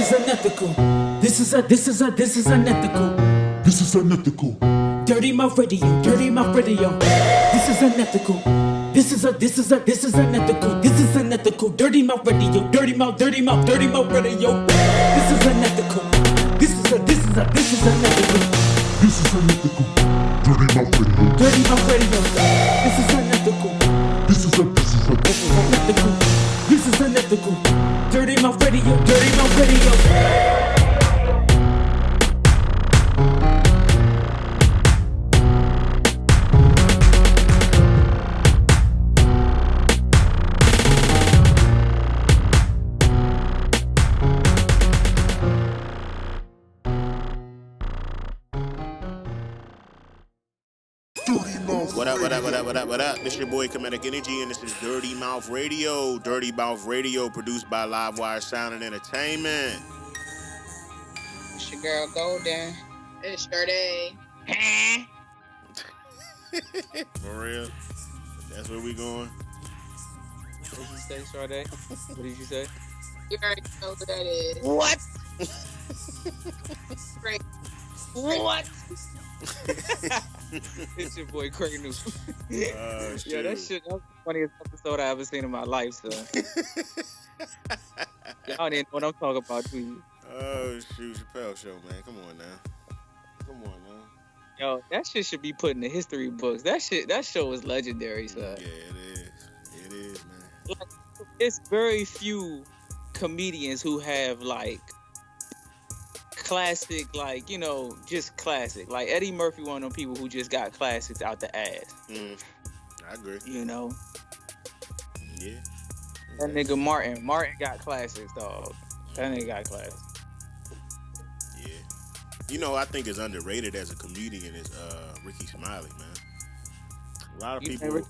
is unethical. This is unethical. This is unethical. Dirty Mouth Radio. Dirty Mouth Radio. This is unethical. This is unethical. This is unethical. Dirty Mouth Radio. Dirty Mouth Radio. This is unethical. This is unethical. This is unethical. Dirty Mouth Radio. Dirty Mouth Radio. This is unethical. This is unethical. This is unethical. Dirty Mouth Radio. Dirty Mouth Radio. What up? This your boy Comedic Energy, and this is Dirty Mouth Radio. Dirty Mouth Radio, produced by Livewire Sound and Entertainment. It's your girl Golden. It's Sade. For real? That's where we going? What did you say, Sade? What did you say? You already know who that is. What? Great. What? It's your boy Craig New. Yeah, that was the funniest episode I ever seen in my life, son. Y'all didn't know what I'm talking about, do you? Oh, shoot, Chappelle show, man. Come on now. Yo, that shit should be put in the history books. That show is legendary, son. Yeah, it is, man. Like, it's very few comedians who have, like, classic, like, you know, just classic. Like Eddie Murphy, one of them people who just got classics out the ass. I agree. You know? Yeah. That nigga Martin got classics, dog. That nigga got classics. Yeah. You know, I think is underrated as a comedian is Ricky Smiley, man. A lot of people.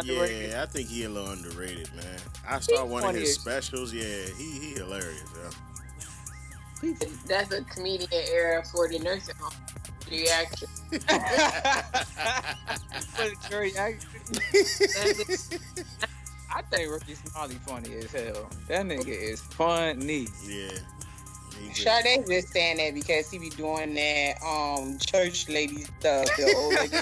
Yeah, I think he a little underrated, man. I saw one of his specials. Yeah, he hilarious, yo. That's a comedian era for the nursing home. Reaction. I think Ricky Smiley funny as hell. That nigga is funny. Yeah. Sade just saying that because he be doing that church lady stuff. The old lady.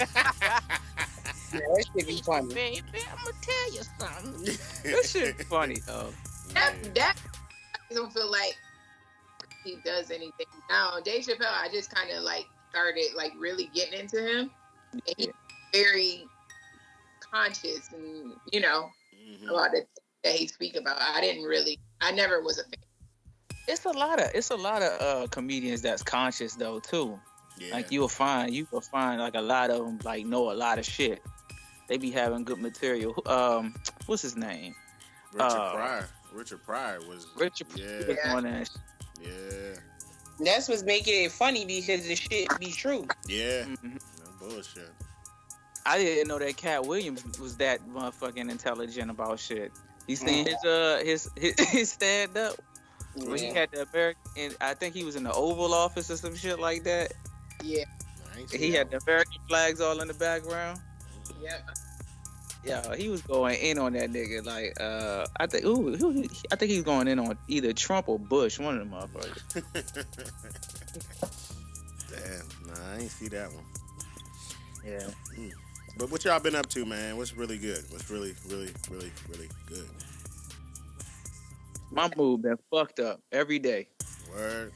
Yeah, that shit be funny. Baby, I'm gonna tell you something. That shit funny though. That I don't feel like he does anything now. Dave Chappelle, I just kind of like started like really getting into him. And he's very conscious, and you know, a lot of that he speak about. I never was a fan. It's a lot of comedians that's conscious though too. Yeah. Like you will find like a lot of them like know a lot of shit. They be having good material. What's his name? Richard Pryor was. Yeah. On that. Yeah. That's what's making it funny because the shit be true. Yeah. No bullshit. I didn't know that Cat Williams was that motherfucking intelligent about shit. You seen his stand up? Yeah. When he had the American, and I think he was in the Oval Office or some shit like that. Yeah. He had the American flags all in the background. Yep. Yeah, he was going in on that nigga. Like, I think he was going in on either Trump or Bush, one of them motherfuckers. Damn, nah, I ain't see that one. Yeah. But what y'all been up to, man? What's really good? What's really, really, really, really good? My mood been fucked up every day. Word.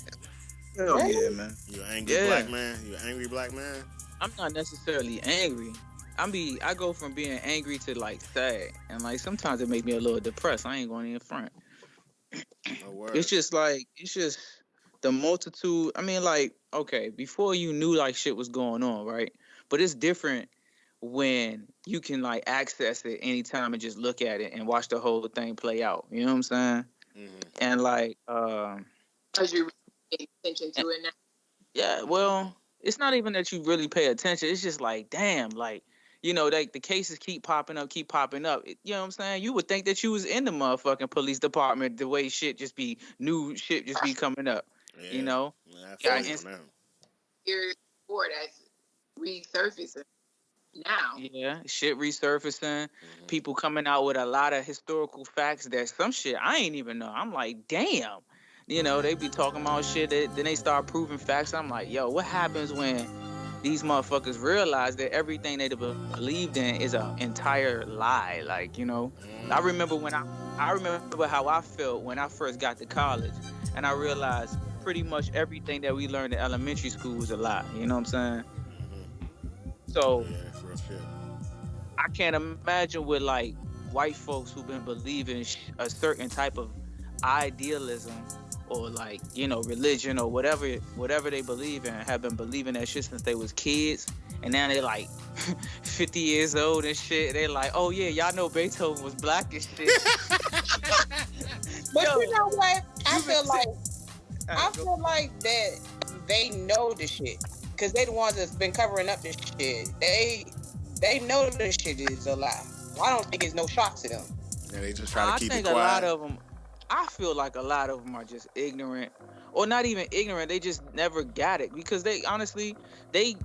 Hell yeah, man. You an angry black man? You an angry black man? I'm not necessarily angry. I go from being angry to like sad, and like sometimes it make me a little depressed. I ain't going in front. No word. It's just the multitude. I mean, like, okay, before you knew like shit was going on, right? But it's different when you can like access it anytime and just look at it and watch the whole thing play out. You know what I'm saying? And like, because you're paying attention to it now. Yeah, well, it's not even that you really pay attention. It's just like, damn, like, you know, like the cases keep popping up. You know what I'm saying? You would think that you was in the motherfucking police department the way new shit just be coming up. Yeah. You know? You're bored as resurfacing now. Yeah, shit resurfacing. People coming out with a lot of historical facts that some shit I ain't even know. I'm like, damn. they be talking about shit. Then they start proving facts. I'm like, yo, what happens when these motherfuckers realize that everything they believed in is an entire lie? Like, I remember I remember how I felt when I first got to college, and I realized pretty much everything that we learned in elementary school was a lie. You know what I'm saying? So Yeah, that's real shit. I can't imagine with like white folks who've been believing a certain type of idealism or like religion or whatever they believe in, have been believing that shit since they was kids, and now they like 50 years old and shit. They like, oh yeah, y'all know Beethoven was black and shit. But you know what? I feel like that they know the shit because they the ones that's been covering up this shit. They know this shit is a lie. I don't think it's no shock to them. Yeah, they just try to keep it quiet. A lot of them, I feel like a lot of them are just ignorant, or not even ignorant. They just never got it because they honestly they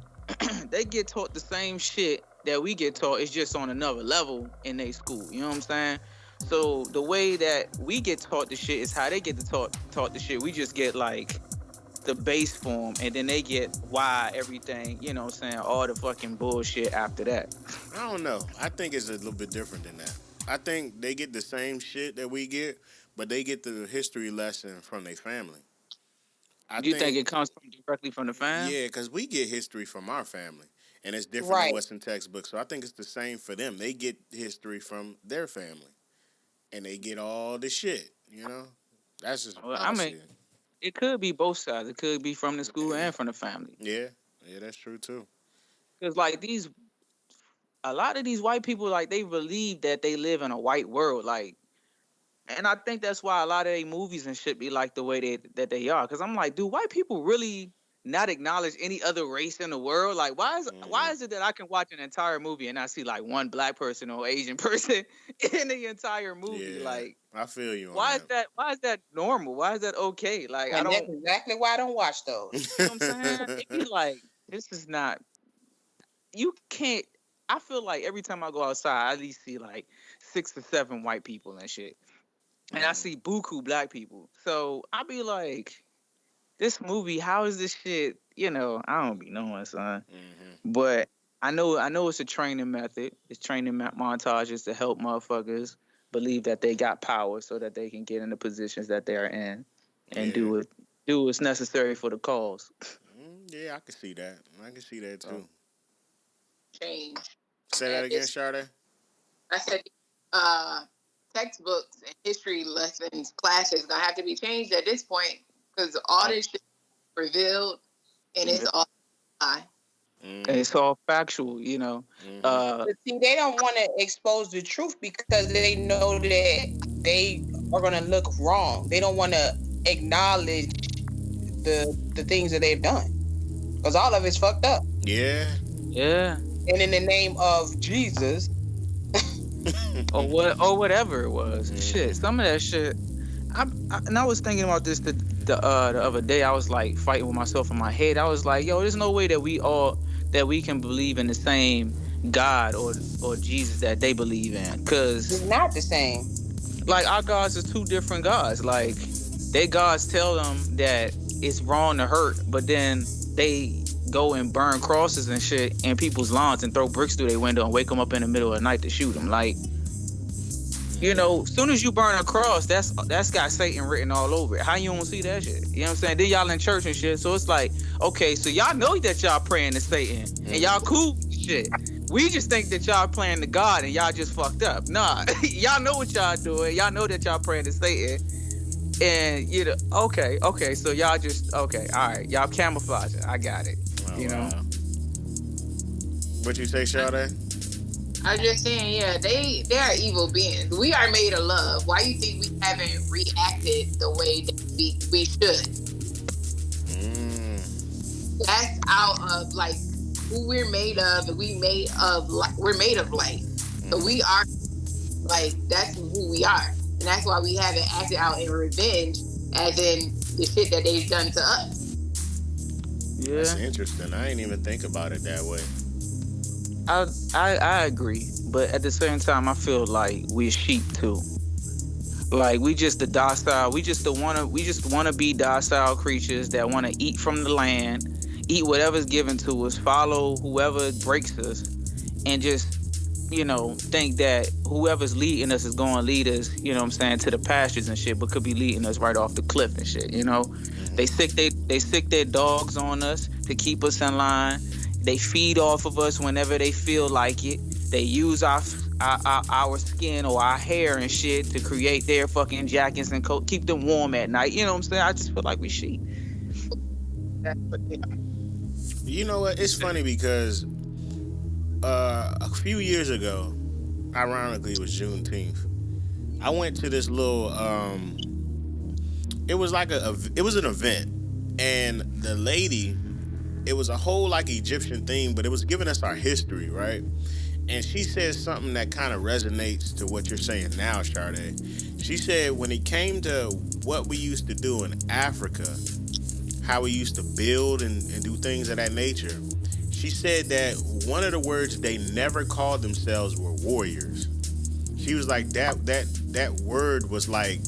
get taught the same shit that we get taught. It's just on another level in their school. You know what I'm saying? So the way that we get taught the shit is how they get taught the shit. We just get like the base form, and then they get why everything, you know what I'm saying, all the fucking bullshit after that. I don't know. I think it's a little bit different than that. I think they get the same shit that we get, but they get the history lesson from their family. You think it comes directly from the fam? Yeah, because we get history from our family, and it's different than what's in textbooks. So I think it's the same for them. They get history from their family, and they get all the shit, That's just I mean, it could be both sides. It could be from the school and from the family. Yeah, that's true too. Because like a lot of these white people, like they believe that they live in a white world, like, and I think that's why a lot of their movies and shit be like the way that they are. Because I'm like, do white people really not acknowledge any other race in the world? Like, why is it that I can watch an entire movie and I see like one black person or Asian person in the entire movie? Yeah, like, I feel you. Why is that normal? Why is that okay? Like, and that's exactly why I don't watch those. You know what I'm saying? It be like, this is not. You can't. I feel like every time I go outside, I at least see like 6 or 7 white people and shit. And I see buku black people. So I be like, this movie, how is this shit? I don't be knowing, son. Mm-hmm. But I know it's a training method. It's training montages to help motherfuckers believe that they got power so that they can get in the positions that they're in and do what's necessary for the cause. Yeah, I can see that. I can see that too. Change. Say that again, Sade. I said textbooks and history lessons, classes gonna have to be changed at this point because all this shit is revealed and it's all lie. And it's all factual, But see, they don't want to expose the truth because they know that they are gonna look wrong. They don't want to acknowledge the things that they've done because all of it's fucked up. Yeah. And in the name of Jesus. or whatever it was. Shit, some of that shit. I was thinking about this the other day. I was like fighting with myself in my head. I was like, yo, there's no way that we can believe in the same God or Jesus that they believe in, because it's not the same. Like, our gods is 2 different gods. Like, they gods tell them that it's wrong to hurt, but then they go and burn crosses and shit in people's lawns and throw bricks through their window and wake them up in the middle of the night to shoot them. Like, soon as you burn a cross, that's got Satan written all over it. How you don't see that shit? You know what I'm saying? Then y'all in church and shit. So it's like, okay, so y'all know that y'all praying to Satan and y'all cool with shit. We just think that y'all praying to God and y'all just fucked up. Nah, y'all know what y'all doing. Y'all know that y'all praying to Satan. And okay, so y'all just all right, y'all camouflaging. I got it. Wow. What you say, Sade? I'm just saying, yeah, they are evil beings. We are made of love. Why you think we haven't reacted the way that we should? That's out of like who we're made of, and we're made of light. So we are like, that's who we are, and that's why we haven't acted out in revenge, as in the shit that they've done to us. Yeah, that's interesting. I ain't even think about it that way. I agree, but at the same time, I feel like we're sheep too. Like we just the docile. We just wanna be docile creatures that want to eat from the land, eat whatever's given to us, follow whoever breaks us, and just think that whoever's leading us is going to lead us, what I'm saying, to the pastures and shit, but could be leading us right off the cliff and shit. They sick their dogs on us to keep us in line. They feed off of us whenever they feel like it. They use our skin or our hair and shit to create their fucking jackets and coat, keep them warm at night. You know what I'm saying? I just feel like we sheep. You know what? It's funny because a few years ago, ironically, it was Juneteenth. I went to this little. It was like it was an event, and the lady, it was a whole like Egyptian theme, but it was giving us our history, right? And she said something that kind of resonates to what you're saying now, Sade. She said when it came to what we used to do in Africa, how we used to build and do things of that nature, she said that one of the words they never called themselves were warriors. She was like, that word was like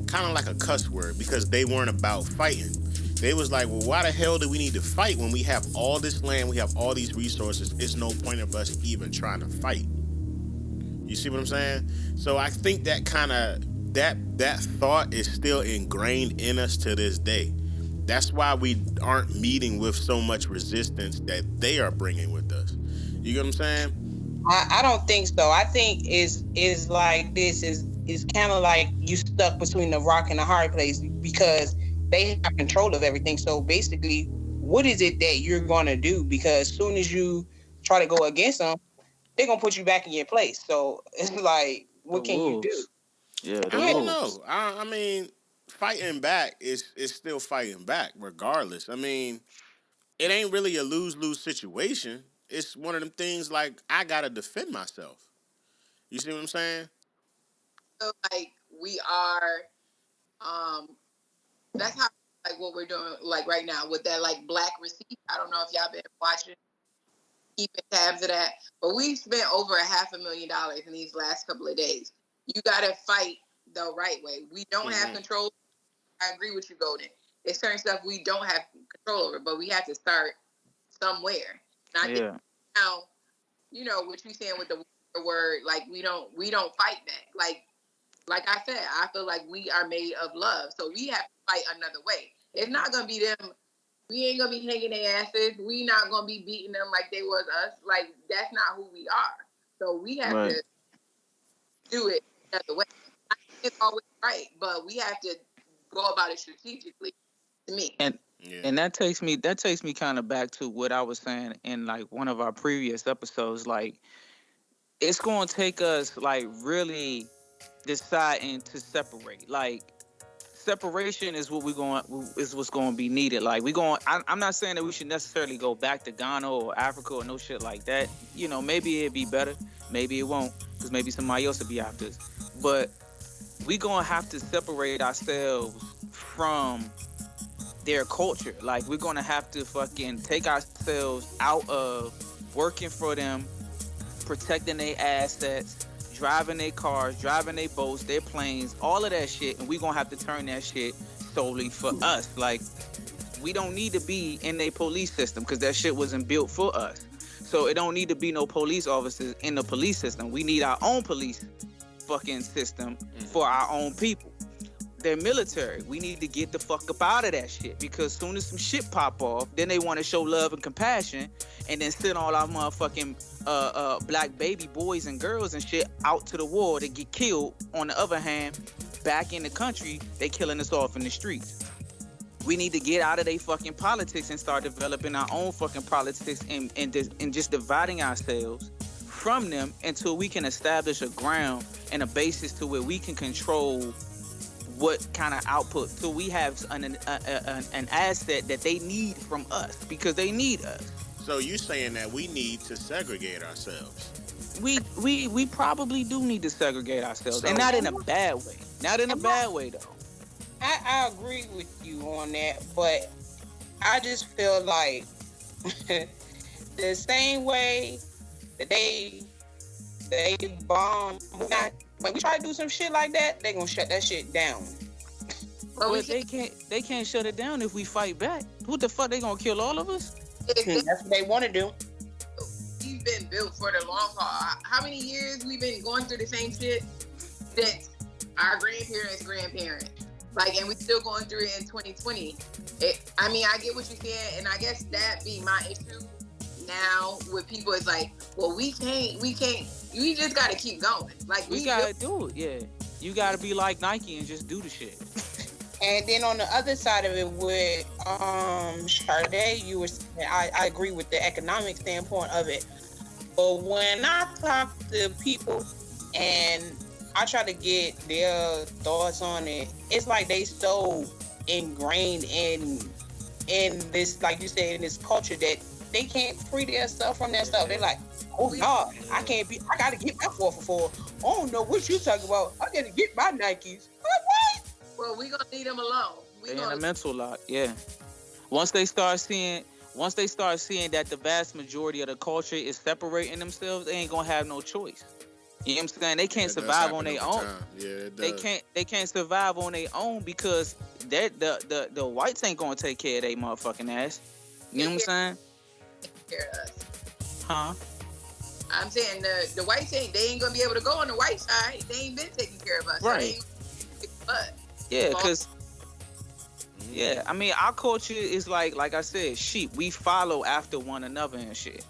kind of like a cuss word because they weren't about fighting. They was like, well, why the hell do we need to fight when we have all this land, we have all these resources? It's no point of us even trying to fight. You see what I'm saying? So I think that kind of that thought is still ingrained in us to this day. That's why we aren't meeting with so much resistance that they are bringing with us. You get what I'm saying? I don't think so. I think is like this is kind of like you stuck between the rock and the hard place because they have control of everything. So basically, what is it that you're going to do? Because as soon as you try to go against them, they're going to put you back in your place. So it's like, what can you do? Yeah, I don't know. I mean, fighting back is still fighting back regardless. I mean, it ain't really a lose-lose situation. It's one of them things like I got to defend myself. You see what I'm saying? So like we are that's how like what we're doing like right now with that like black receipt. I don't know if y'all been watching, keeping tabs of that, but we spent over $500,000 in these last couple of days. You gotta fight the right way. We don't have control. I agree with you, Golden. There's certain stuff we don't have control over, but we have to start somewhere. And I think now, what you're saying with the word, like we don't fight back. Like I said, I feel like we are made of love. So we have to fight another way. It's not going to be them. We ain't going to be hanging their asses. We not going to be beating them like they was us. Like, that's not who we are. So we have to do it another way. I think it's always right, but we have to go about it strategically, to me. And that takes me kind of back to what I was saying in like one of our previous episodes. Like, it's going to take us like really deciding to separate. Like, separation is what's going to be needed. Like, I'm not saying that we should necessarily go back to Ghana or Africa or no shit like that. Maybe it'd be better, maybe it won't, because maybe somebody else will be after us. But we gonna have to separate ourselves from their culture. Like, we're gonna have to fucking take ourselves out of working for them, protecting their assets, driving their cars, driving their boats, their planes, all of that shit, and we gonna have to turn that shit solely for us. Like, we don't need to be in a police system because that shit wasn't built for us. So it don't need to be no police officers in the police system. We need our own police fucking system for our own people. They're military. We need to get the fuck up out of that shit, because soon as some shit pop off, then they want to show love and compassion and then send all our motherfucking black baby boys and girls and shit out to the war to get killed. On the other hand, back in the country, they killing us off in the streets. We need to get out of their fucking politics and start developing our own fucking politics and just dividing ourselves from them until we can establish a ground and a basis to where we can control what kind of output, so we have an asset that they need from us, because they need us. So you saying that we need to segregate ourselves? We probably do need to segregate ourselves, and not in a bad way. Not in a bad way, though. I agree with you on that, but I just feel like the same way that they bomb, when we try to do some shit like that, they gonna shut that shit down. But they can't shut it down if we fight back. What the fuck? They gonna kill all of us? That's what they want to do. We've been built for the long haul. How many years we've been going through the same shit since our grandparents? Like, and we still going through it in 2020. I mean, I get what you're saying, and I guess that be my issue now with people. Is like, well, we can't. We just gotta keep going. Like, we gotta do it. Yeah, you gotta be like Nike and just do the shit. And then on the other side of it, with Sade, you were saying, I agree with the economic standpoint of it. But when I talk to people and I try to get their thoughts on it, it's like they so ingrained in this, like you said, in this culture that they can't free themselves from that stuff. They're like, oh no, I gotta get my 4 for 4. I don't know what you talking about. I gotta get my Nikes. What? Well, we gonna leave them alone. They in a mental lock, yeah. Once they start seeing that the vast majority of the culture is separating themselves, they ain't gonna have no choice. You know what I'm saying? They can't survive on their own. Yeah, it does. They can't survive on their own because the whites ain't gonna take care of their motherfucking ass. You know what I'm saying? Take care of us. Huh? I'm saying the whites they ain't gonna be able to go on the white side. They ain't been taking care of us. Right. So yeah, because yeah, I mean our culture is like I said, sheep. We follow after one another and shit.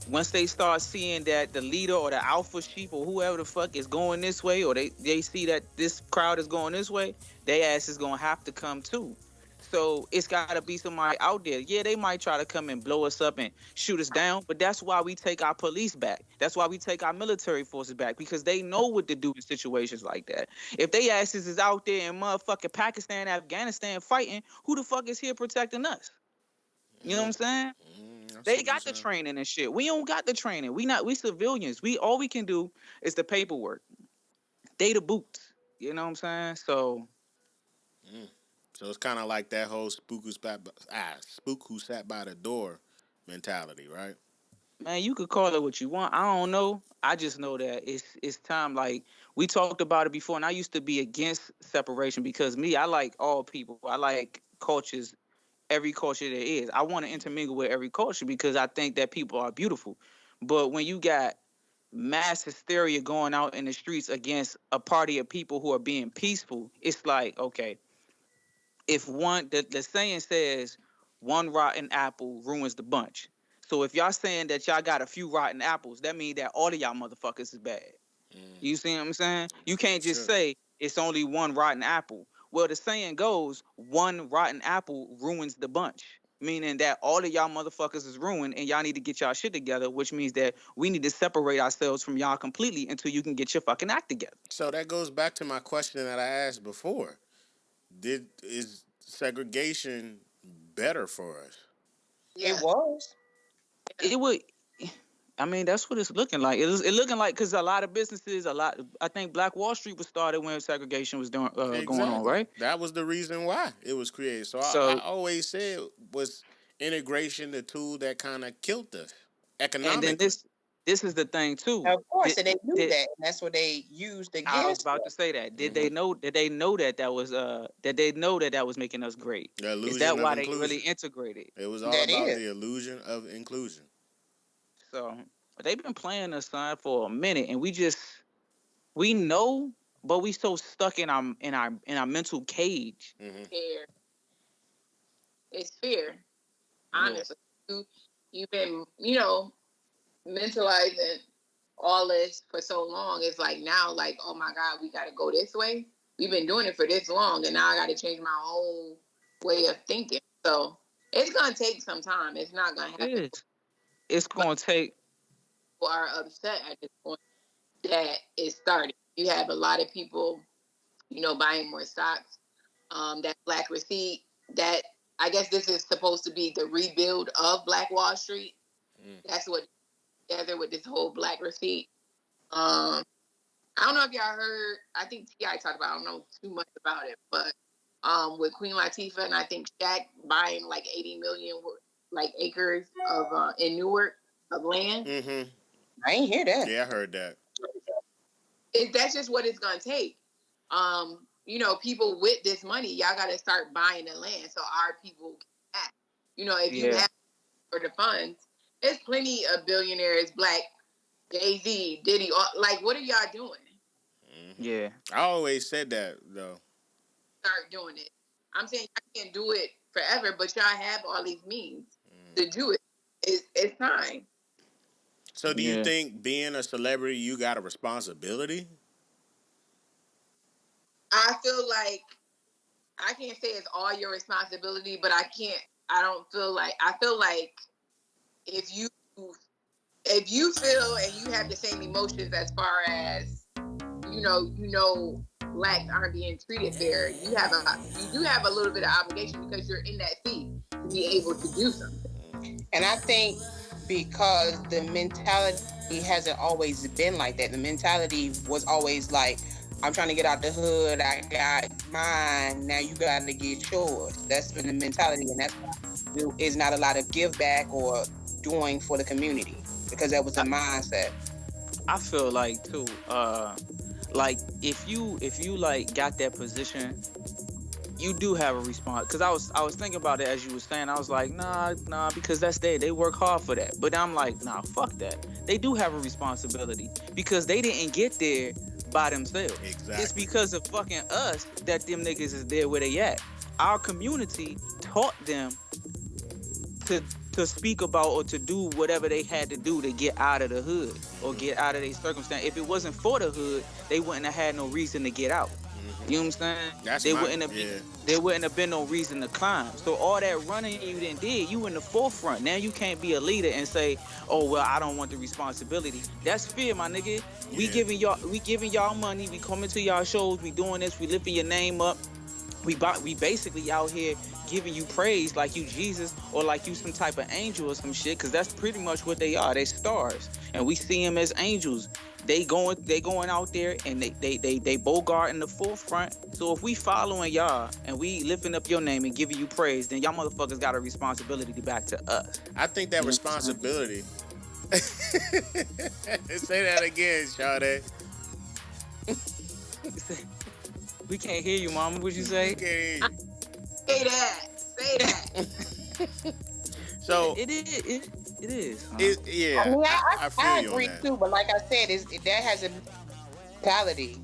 Once they start seeing that the leader or the alpha sheep or whoever the fuck is going this way, or they see that this crowd is going this way, their ass is gonna have to come too. So it's gotta be somebody out there. Yeah, they might try to come and blow us up and shoot us down, but that's why we take our police back. That's why we take our military forces back, because they know what to do in situations like that. If they asses is out there in motherfucking Pakistan, Afghanistan fighting, who the fuck is here protecting us? You know what I'm saying? They got the training and shit. We don't got the training. We civilians. All we can do is the paperwork. They the boots. You know what I'm saying? So So it's kind of like that whole spook who sat by the door mentality, right? Man, you could call it what you want. I don't know. I just know that it's time. Like we talked about it before, and I used to be against separation because I like all people. I like cultures, every culture there is. I want to intermingle with every culture because I think that people are beautiful. But when you got mass hysteria going out in the streets against a party of people who are being peaceful, it's like, okay, if the saying says one rotten apple ruins the bunch. So if y'all saying that y'all got a few rotten apples, that means that all of y'all motherfuckers is bad. You see what I'm saying? You can't just say it's only one rotten apple. Well, the saying goes, one rotten apple ruins the bunch. Meaning that all of y'all motherfuckers is ruined and y'all need to get y'all shit together, which means that we need to separate ourselves from y'all completely until you can get your fucking act together. So that goes back to my question that I asked before. Is segregation better for us? Yeah. It was. It would. I mean, that's what it's looking like. It's looking like because a lot of businesses, I think Black Wall Street was started when segregation was going on, right? That was the reason why it was created. So I always said was integration the tool that kind of killed us economically. And then this is the thing too. Of course, and they knew that. And that's what they used against. I was about to say that. Did they know? Did they know that was Did they know that was making us great? The illusion is that why inclusion. They really integrated? It was all about the illusion of inclusion. So they've been playing us, son, for a minute, and we know, but we so stuck in our mental cage. Fear. It's fear. Honestly, you've been mentalizing all this for so long. It's like now, like, oh my God, we got to go this way. We've been doing it for this long, and now I got to change my whole way of thinking. So it's gonna take some time. It's not gonna happen. It's gonna take. People are upset at this point that it started. You have a lot of people, buying more stocks. That Black receipt. That I guess this is supposed to be the rebuild of Black Wall Street. That's what together with this whole Black receipt. I don't know if y'all heard. I think T.I. talked about. I don't know too much about it, but with Queen Latifah and I think Shaq buying like 80 million acres of in Newark of land. Mm-hmm. I ain't hear that. Yeah, I heard that. That's just what it's gonna take. People with this money, y'all got to start buying the land so our people can act. If you have for the funds, there's plenty of billionaires, black, Jay-Z, Diddy, like, what are y'all doing? Mm-hmm. Yeah. I always said that, though. Start doing it. I'm saying I can't do it forever, but y'all have all these means to do it. It's time. So do you think being a celebrity, you got a responsibility? I feel like I can't say it's all your responsibility, but I feel like if you feel and you have the same emotions as far as blacks aren't being treated fair, you do have a little bit of obligation because you're in that seat to be able to do something. And I think because the mentality hasn't always been like that. The mentality was always like, I'm trying to get out the hood, I got mine, now you got to get yours. That's been the mentality, and that's why there's not a lot of give back or doing for the community, because that was the mindset. I feel like too, like if you like got that position, you do have a response. Because I was thinking about it as you were saying. I was like, nah, because that's they work hard for that. But I'm like, nah, fuck that. They do have a responsibility because they didn't get there by themselves. Exactly. It's because of fucking us that them niggas is there where they at. Our community taught them to speak about or to do whatever they had to do to get out of the hood or get out of their circumstance. If it wasn't for the hood, they wouldn't have had no reason to get out. You know what I'm saying? There wouldn't have been no reason to climb. So all that running you didn't did, you in the forefront. Now you can't be a leader and say, oh well, I don't want the responsibility. That's fear, my nigga. Yeah. We giving y'all money, we coming to y'all shows, we doing this, we lifting your name up. We basically out here giving you praise like you Jesus or like you some type of angel or some shit, because that's pretty much what they are. They stars, and we see them as angels. They going out there and they Bogart in the forefront. So if we following y'all and we lifting up your name and giving you praise, then y'all motherfuckers got a responsibility back to us. I think that responsibility. Say that again, Sade. We can't hear you, Mama. What'd you say? We can't hear you. Say that. So it is. Huh? Yeah. I mean, I agree too, but like I said, that has a mentality.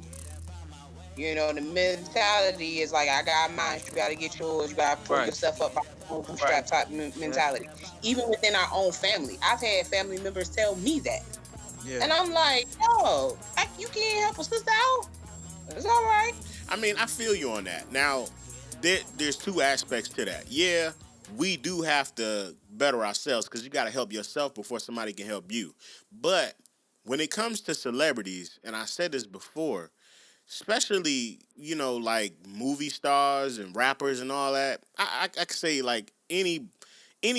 The mentality is like, I got mine, you got to get yours, you got to pull yourself up by the bootstrap type mentality. Even within our own family, I've had family members tell me that, and I'm like, yo, you can't help a sister out. It's all right. I mean, I feel you on that. Now, there's two aspects to that. Yeah, we do have to better ourselves because you got to help yourself before somebody can help you. But when it comes to celebrities, and I said this before, especially, like movie stars and rappers and all that, I could say like any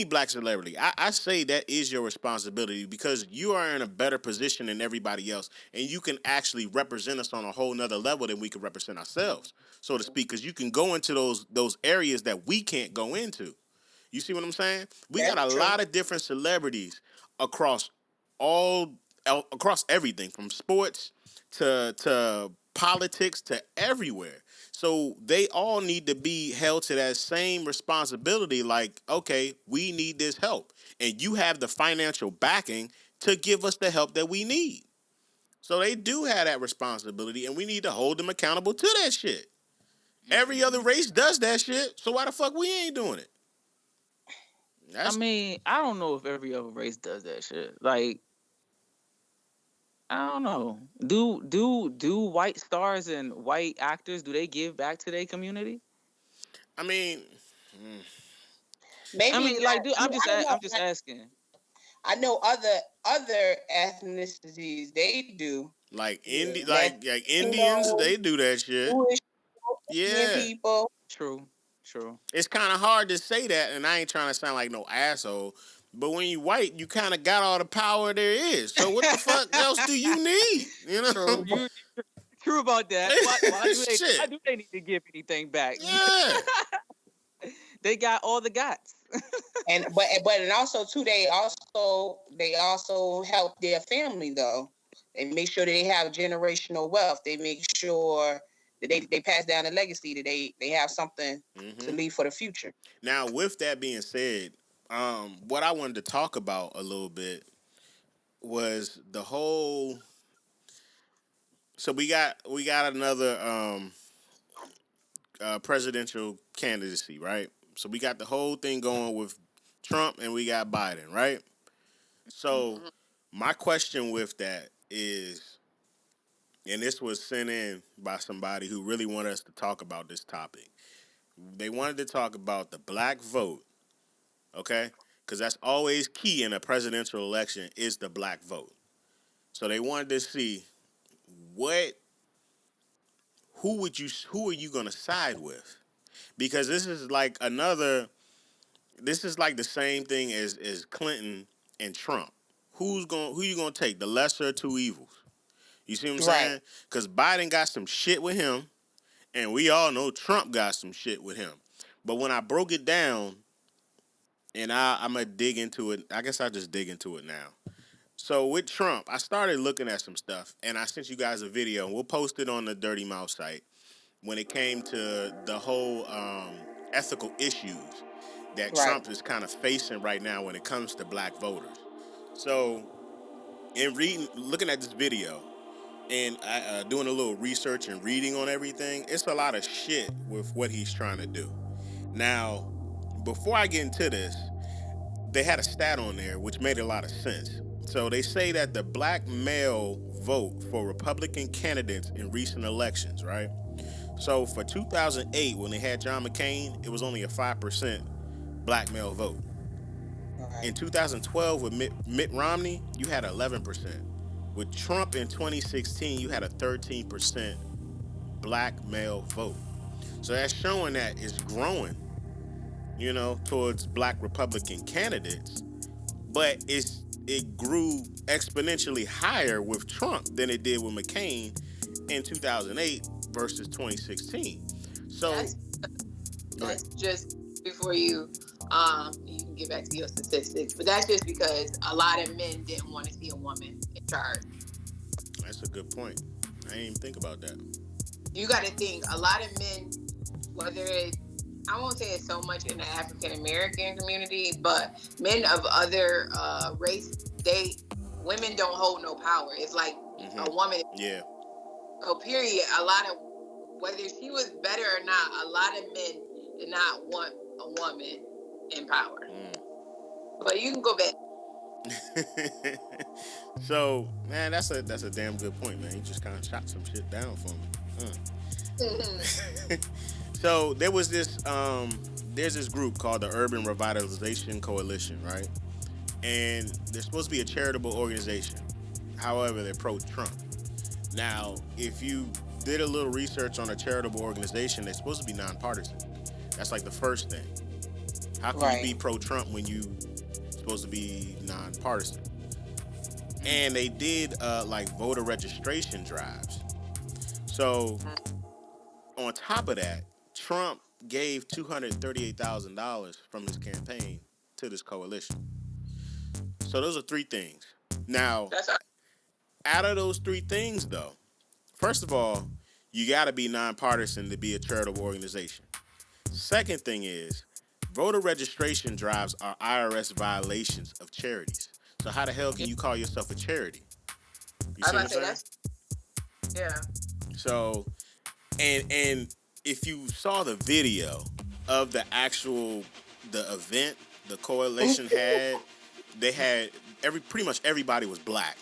black celebrity, I say that is your responsibility because you are in a better position than everybody else, and you can actually represent us on a whole nother level than we can represent ourselves, so to speak, because you can go into those areas that we can't go into. You see what I'm saying? We got a lot of different celebrities across across everything from sports to politics to everywhere. So they all need to be held to that same responsibility. Like, okay, we need this help, and you have the financial backing to give us the help that we need. So they do have that responsibility, and we need to hold them accountable to that shit. Every other race does that shit, so why the fuck we ain't doing it? I mean, I don't know if every other race does that shit. Like, I don't know. Do white stars and white actors, do they give back to their community? I mean, maybe. I mean, like, I'm just asking. I know other ethnicities they do. Like Indians, they do that shit. Jewish people. True. It's kind of hard to say that, and I ain't trying to sound like no asshole. But when you white, you kind of got all the power there is. So what the fuck else do you need? True about that. Why do they need to give anything back? Yeah. They got all the guts. and also too, they also help their family though. They make sure that they have generational wealth. They make sure that they pass down a legacy, that they have something to leave for the future. Now, with that being said, what I wanted to talk about a little bit was the whole. So we got another presidential candidacy, right? So we got the whole thing going with Trump and we got Biden, right? So my question with that is, and this was sent in by somebody who really wanted us to talk about this topic. They wanted to talk about the black vote, okay? Because that's always key in a presidential election is the black vote. So they wanted to see what, who are you gonna side with? Because this is like the same thing as Clinton and Trump. Who you gonna take? The lesser of two evils. You see what I'm saying? Because Biden got some shit with him, and we all know Trump got some shit with him. But when I broke it down, and I'm gonna dig into it, I guess I'll just dig into it now. So with Trump, I started looking at some stuff, and I sent you guys a video, and we'll post it on the Dirty Mouth site when it came to the whole ethical issues that Trump is kind of facing right now when it comes to black voters. So, looking at this video, and doing a little research and reading on everything, it's a lot of shit with what he's trying to do. Now, before I get into this, they had a stat on there which made a lot of sense. So they say that the black male vote for Republican candidates in recent elections, right? So for 2008, when they had John McCain, it was only a 5% black male vote. In 2012, with Mitt Romney, you had 11%. With Trump in 2016, you had a 13% black male vote. So that's showing that it's growing, towards black Republican candidates. But it grew exponentially higher with Trump than it did with McCain in 2008 versus 2016. So that's just before you can get back to your statistics, but that's just because a lot of men didn't want to see a woman in charge. That's a good point. I didn't even think about that. You got to think a lot of men, whether it's, I won't say it's so much in the African American community, but men of other race, women don't hold no power. It's like a woman. Yeah. So period. A lot of, whether she was better or not, a lot of men did not want a woman in power. But you can go back. So, man, that's a damn good point, man. You just kind of shot some shit down for me. So there was this there's this group called the Urban Revitalization Coalition, right? And they're supposed to be a charitable organization. However, they're pro-Trump. Now, if you did a little research on a charitable organization, they're supposed to be nonpartisan. That's like the first thing. How can you be pro-Trump when you supposed to be nonpartisan? And they did like voter registration drives. So on top of that, Trump gave $238,000 from his campaign to this coalition. So those are three things. Now, out of those three things, though, first of all, you got to be nonpartisan to be a charitable organization. Second thing is, voter registration drives are IRS violations of charities. So how the hell can you call yourself a charity? You see what I'm saying? Yeah. So, and if you saw the video of the event the coalition had, they had pretty much everybody was black.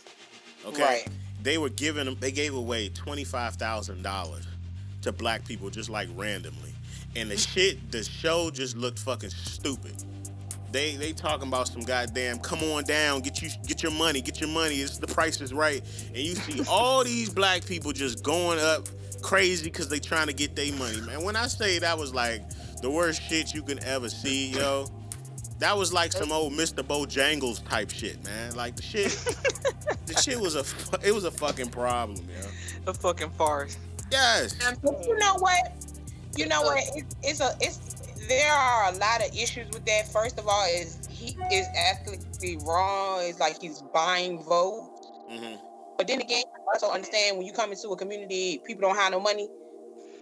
Okay. Right. They gave away $25,000 to black people just like randomly. And the show just looked fucking stupid. They talking about some goddamn come on down, get your money, the price is right. And you see all these black people just going up crazy because they trying to get their money, man. When I say that was like the worst shit you can ever see, yo, that was like some old Mr. Bojangles type shit, man. Like the shit was a fucking problem, yo. A fucking farce. Yes. But you know what? There are a lot of issues with that. First of all, he is ethically wrong. It's like he's buying votes. But then again, I also understand when you come into a community, people don't have no money.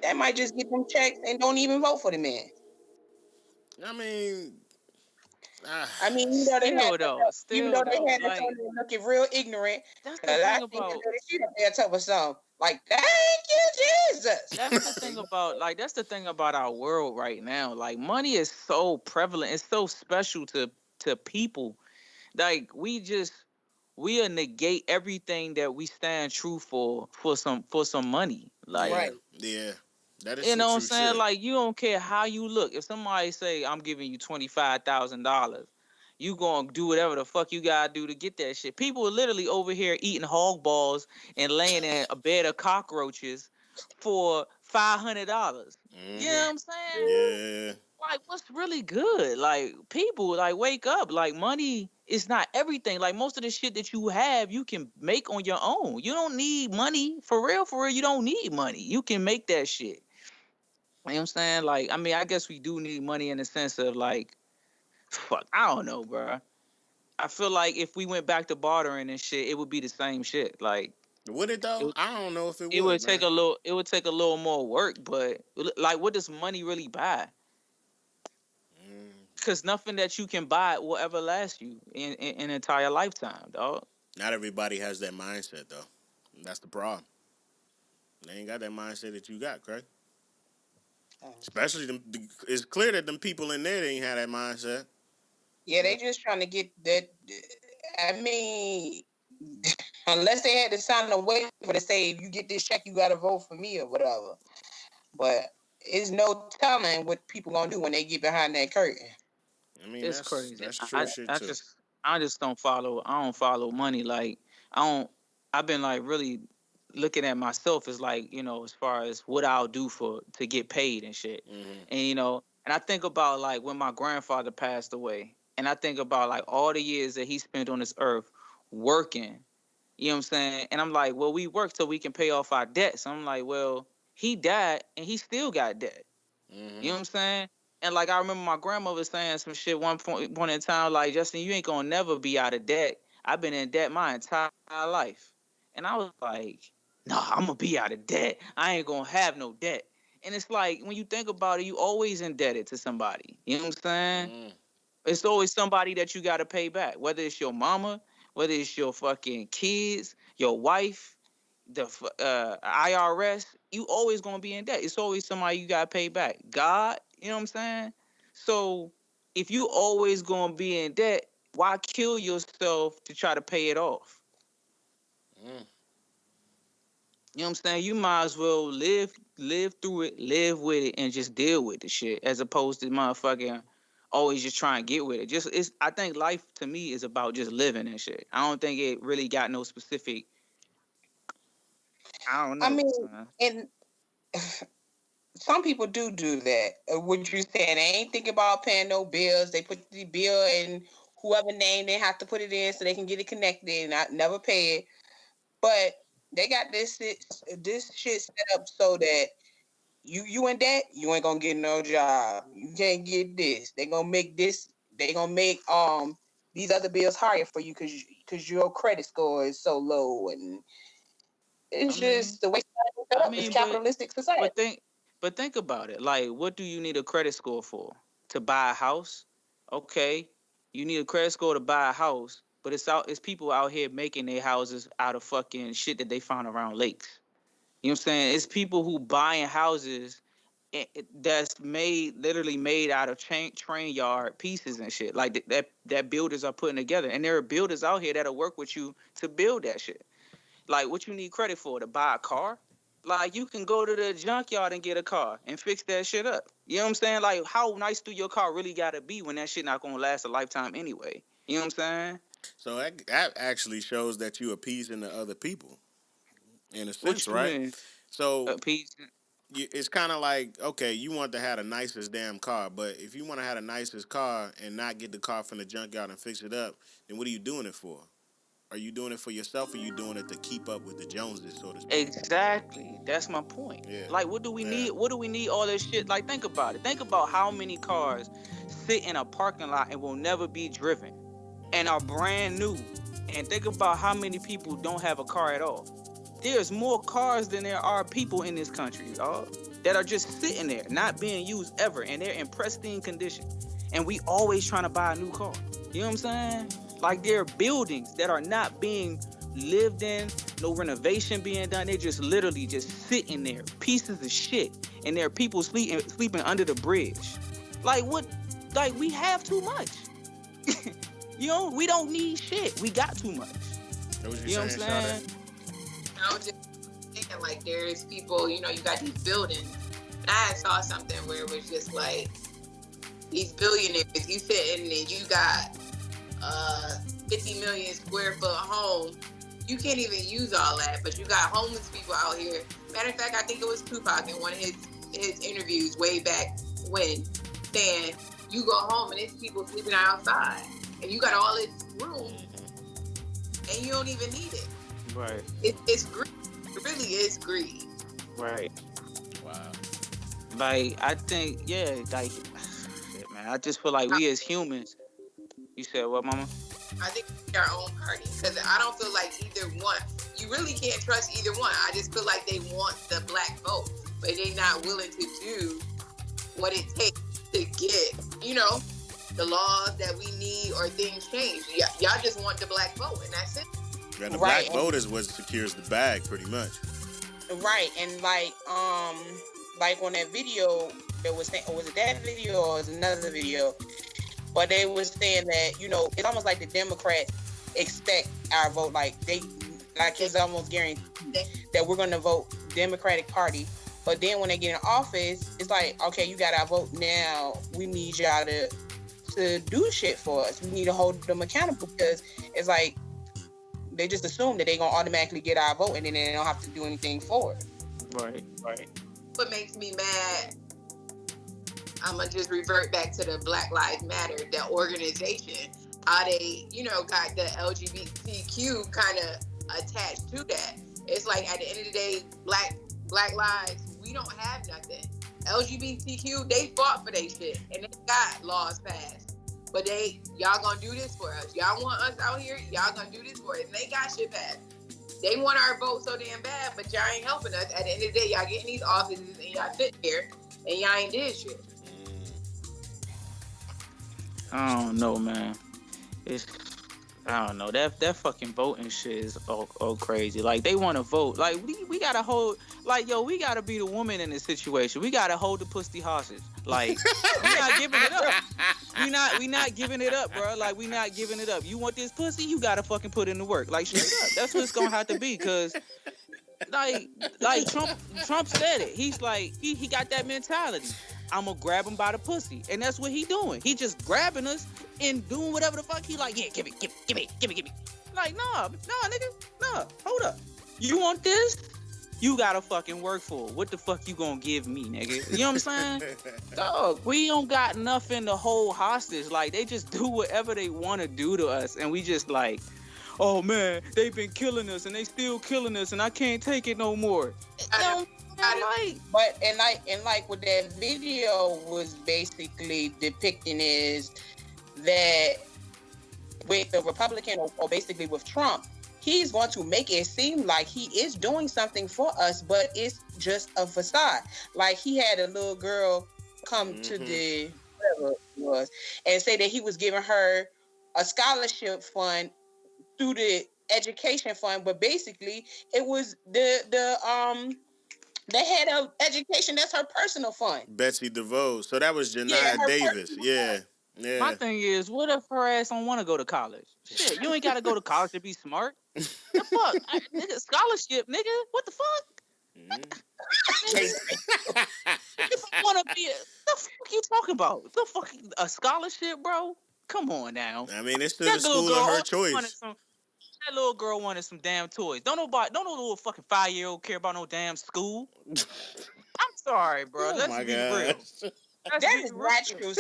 That might just get them checks and don't even vote for the man. I mean, ah, I mean, Still though, even though still they though, had to like turn and looking real ignorant, that's the cause I thing think that about the shit up there tough or something. Like, thank you, Jesus. that's the thing about like that's the thing about our world right now. Like money is so prevalent, it's so special to people. Like we'll negate everything that we stand true for some money. yeah, Like, Right. yeah, that is you some know what I'm true saying? shit. Like you don't care how you look. If somebody say I'm giving you $25,000, you gonna do whatever the fuck you gotta do to get that shit. People are literally over here eating hog balls and laying in a bed of cockroaches for $500. You know what I'm saying? Yeah, Like what's really good? Like people like wake up. Like money is not everything. Like most of the shit that you have, you can make on your own. You don't need money for real. For real, you don't need money. You can make that shit. You know what I'm saying? Like, I mean, I guess we do need money in the sense of like, fuck, I don't know, bro. I feel like if we went back to bartering and shit, it would be the same shit. Like, would it it though? would, I don't know if it it would, would man. take a little, it would take a little more work. But like, what does money really buy? Mm, Because nothing that you can buy will ever last you in an entire lifetime, dog. not everybody has that mindset though. That's the problem. They ain't got that mindset that you got, Craig. Especially them. It's clear that them people in there they ain't had that mindset. Yeah, they just trying to get that. I mean, unless they had to sign a waiver to say if you get this check, you got to vote for me or whatever. But it's no telling what people gonna do when they get behind that curtain. I mean, It's crazy. that's true shit too. I just don't follow. I don't follow money. Like I don't. I've been like really looking at myself as like as far as what I'll do for to get paid and shit. Hmm. And and I think about like when my grandfather passed away, and I think about like all the years that he spent on this earth working. You know what I'm saying? And I'm like, well, we work so we can pay off our debts. I'm like, well, he died and he still got debt. You know Hmm. what I'm saying? And like I remember my grandmother saying some shit one point in time, like Justin, you ain't gonna never be out of debt. I've been in debt my entire life. And I was like, no, I'm gonna be out of debt. I ain't gonna have no debt. And it's like when you think about it, you always indebted to somebody. You know what I'm saying? Mm. It's always somebody that you gotta pay back. Whether it's your mama, whether it's your fucking kids, your wife, the IRS, you always gonna be in debt. It's always somebody you gotta pay back. God, you know what I'm saying? So if you always gonna be in debt, why kill yourself to try to pay it off? Mm. You know what I'm saying? You might as well live through it, live with it, and just deal with the shit as opposed to motherfucking always just trying to get with it. Just it's I think life to me is about just living and shit. I don't think it really got no specific. I don't I know, mean, son. and some people do that. What you saying? They ain't thinking about paying no bills. They put the bill in whoever name they have to put it in so they can get it connected and not never pay it. But they got this shit set up so that you in debt, you ain't gonna get no job. You can't get this. They gonna make this. They gonna make these other bills higher for you because your credit score is so low, and I it's mean, just the way it's set I up. It's mean, capitalistic society. but think but think about it. Like, what do you need a credit score for? To buy a house? Okay, you need a credit score to buy a house, but it's people out here making their houses out of fucking shit that they found around lakes. You know what I'm saying? It's people who buying houses that's literally made out of train yard pieces and shit. Like that builders are putting together, and there are builders out here that'll work with you to build that shit. Like what you need credit for to buy a car? Like you can go to the junkyard and get a car and fix that shit up. You know what I'm saying? Like how nice do your car really gotta be when that shit not gonna last a lifetime anyway? You know what I'm saying? So that actually shows that you appeasing the other people in a sense, What you right? mean? So Pete? it's kind of like, okay, you want to have the nicest damn car, but if you want to have the nicest car and not get the car from the junkyard and fix it up, then what are you doing it for? Are you doing it for yourself, or are you doing it to keep up with the Joneses, so to speak? Exactly. That's my point. Yeah, Like, what do we yeah. need? What do we need all this shit? Like, think about it. Think about how many cars sit in a parking lot and will never be driven and are brand new. And think about how many people don't have a car at all. There's more cars than there are people in this country, y'all, that are just sitting there, not being used ever, and they're in pristine condition. And we always trying to buy a new car. You know what I'm saying? Like there are buildings that are not being lived in, no renovation being done. They're just literally just sitting there, pieces of shit. And there are people sleeping under the bridge. Like what? Like we have too much. You know, we don't need shit. We got too much. You know what I'm saying? I was just thinking, like, there's people, you know, you got these buildings. And I saw something where it was just like, these billionaires, you sitting and you got 50 million square foot home. You can't even use all that, but you got homeless people out here. Matter of fact, I think it was Tupac in one of his interviews way back when, saying, you go home and there's people sleeping outside. And you got all this room. And you don't even need it. Right. It's greed. It really is greed. Right. Wow. Like, I think, yeah, like, shit, man, I just feel like we as humans. You said what, mama? I think we our own party. Because I don't feel like either one. You really can't trust either one. I just feel like they want the black vote. But they're not willing to do what it takes to get, you know, the laws that we need or things changed. Y'all just want the black vote, and that's it. Yeah, the black vote is what secures the bag, pretty much. Right, and like on that video, was it that video or was it another video? But they was saying that, you know, it's almost like the Democrats expect our vote, like it's almost guaranteed that we're gonna vote Democratic Party. But then when they get in office, it's like, okay, you got our vote now. We need y'all to do shit for us. We need to hold them accountable, because it's like they just assume that they're gonna automatically get our vote and then they don't have to do anything for it. Right. What makes me mad, I'm gonna just revert back to the Black Lives Matter, the organization. How they, you know, got the LGBTQ kind of attached to that. It's like at the end of the day, black lives, we don't have nothing. LGBTQ, they fought for their shit and they got laws passed. But y'all gonna do this for us. Y'all want us out here, y'all gonna do this for us. And they got shit passed. They want our vote so damn bad, but y'all ain't helping us. At the end of the day, y'all get in these offices and y'all sit there and y'all ain't did shit. I don't know, man. I don't know. That fucking voting shit is all crazy. Like, they want to vote. Like, we gotta hold. Like, yo, we gotta be the woman in this situation. We gotta hold the pussy hostage. Like, we not giving it up. We not giving it up, bro. Like, we not giving it up. You want this pussy? You gotta fucking put in the work. Like, straight up. That's what it's gonna have to be. Cause, like Trump said it. He's like, he got that mentality. I'm gonna grab him by the pussy, and that's what he doing. He just grabbing us and doing whatever the fuck he like. Yeah, give me. Like, nah, nigga, nah. Hold up. You want this? You gotta fucking work for it. What the fuck you gonna give me, nigga? You know what I'm saying? Dog, we don't got nothing to hold hostage. Like, they just do whatever they want to do to us, and we just like, oh man, they've been killing us, and they still killing us, and I can't take it no more. But what that video was basically depicting is that with the Republican or basically with Trump, he's going to make it seem like he is doing something for us, but it's just a facade. Like, he had a little girl come to the whatever it was and say that he was giving her a scholarship fund through the education fund, but basically it was the head of education, that's her personal fund. Betsy DeVos. So that was Janiyah Davis. Yeah. My thing is, what if her ass don't want to go to college? Shit, you ain't got to go to college to be smart. The fuck? Nigga, scholarship, nigga? What the fuck? If I want to be the fuck you talking about? The fuck, a scholarship, bro? Come on now. I mean, it's still the school of her choice. That little girl wanted some damn toys. Don't no little fucking 5-year-old care about no damn school. I'm sorry, bro. Oh, let's be real. That is not true.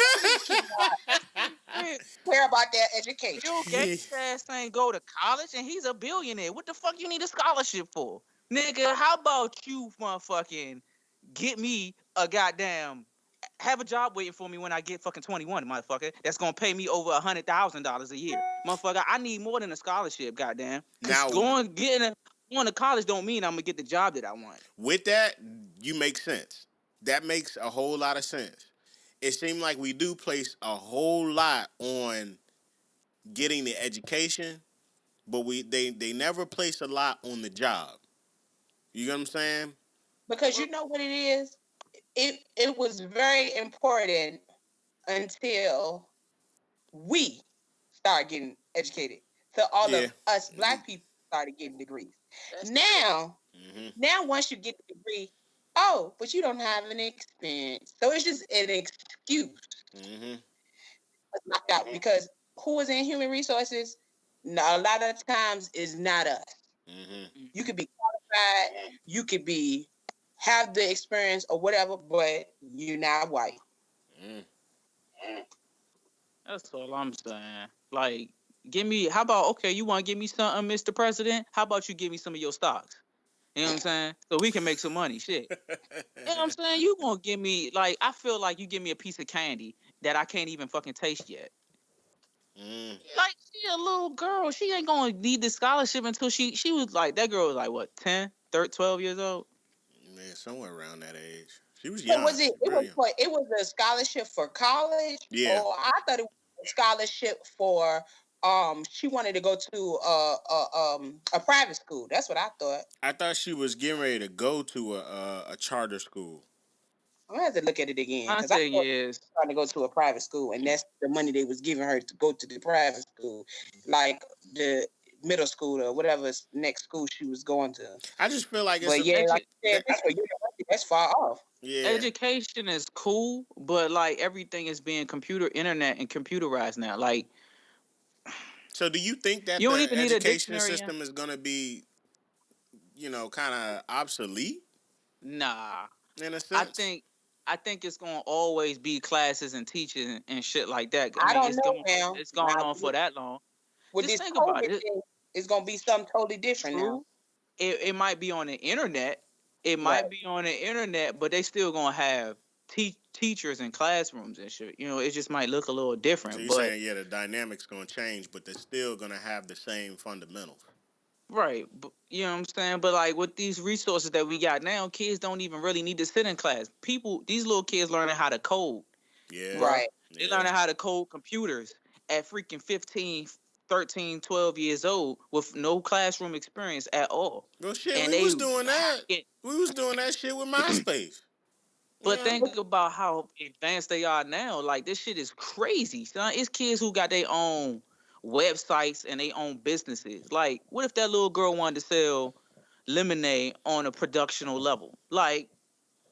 Care about their education. Bill Gates ass ain't go to college, and he's a billionaire. What the fuck you need a scholarship for, nigga? How about you, motherfucking, get me a goddamn have a job waiting for me when I get fucking 21, motherfucker. That's gonna pay me over $100,000 a year, motherfucker. I need more than a scholarship, goddamn. Cause Now, going to college don't mean I'm gonna get the job that I want. with that, you make sense. That makes a whole lot of sense. It seems like we do place a whole lot on getting the education, but they never place a lot on the job. You know what I'm saying? Because you know what it is? It was very important until we started getting educated. So all Yeah. of us black people started getting degrees. Now, now once you get the degree, oh, but you don't have an experience. So it's just an excuse. Mm-hmm. Knocked out because who is in human resources? No, a lot of times is not us. Mm-hmm. You could be qualified, you could be have the experience or whatever, but you're not white. Mm. That's all I'm saying. Like, give me. How about okay? You want to give me something, Mr. President? How about you give me some of your stocks? You know what I'm saying? So we can make some money. Shit. You know what I'm saying? You gonna give me like I feel like you give me a piece of candy that I can't even fucking taste yet. Mm. Like she a little girl. She ain't gonna need the scholarship until she was like that girl was like what 10, 13, 12 years old. Yeah, somewhere around that age. She was So young. was it? It was Very young. for it was a scholarship for college, Yeah. or I thought it was a scholarship for she wanted to go to a private school. That's what I thought. I thought she was getting ready to go to a charter school. I'm gonna have to look at it again My because I thing thought she is, was trying to go to a private school, and that's the money they was giving her to go to the private school, like the middle school or whatever next school she was going to. I just feel like it's But a yeah, like you said, that, this for university, that's far off. yeah. education is cool, but like everything is being internet and computerized now. Like So do you think that you don't the even need a education dictionary. system is going to be, kind of obsolete Nah, in a I sense? think I think it's gonna always be classes and teaching and shit like that. I I mean, don't know now. it's gone Now on for that long. with Just this think about COVID it. thing, it's gonna be something totally different now. True. It might be on the internet. It Right. might be on the internet, but they still gonna have teachers in classrooms and shit. You know, it just might look a little So different, you're but saying, yeah, the dynamics going to change, but they're still going to have the same fundamentals. right. But, you know what I'm saying? But like with these resources that we got now, kids don't even really need to sit in class. These little kids learning how to code. Yeah. Right. They Yeah. learning how to code computers at freaking 15, 13, 12 years old with no classroom experience at all. Well, shit, And we they was doing that. hacking. We was doing that shit with MySpace. But Yeah. think about how advanced they are now. Like this shit is crazy, son. It's kids who got their own websites and their own businesses. Like, what if that little girl wanted to sell lemonade on a productional level? Like,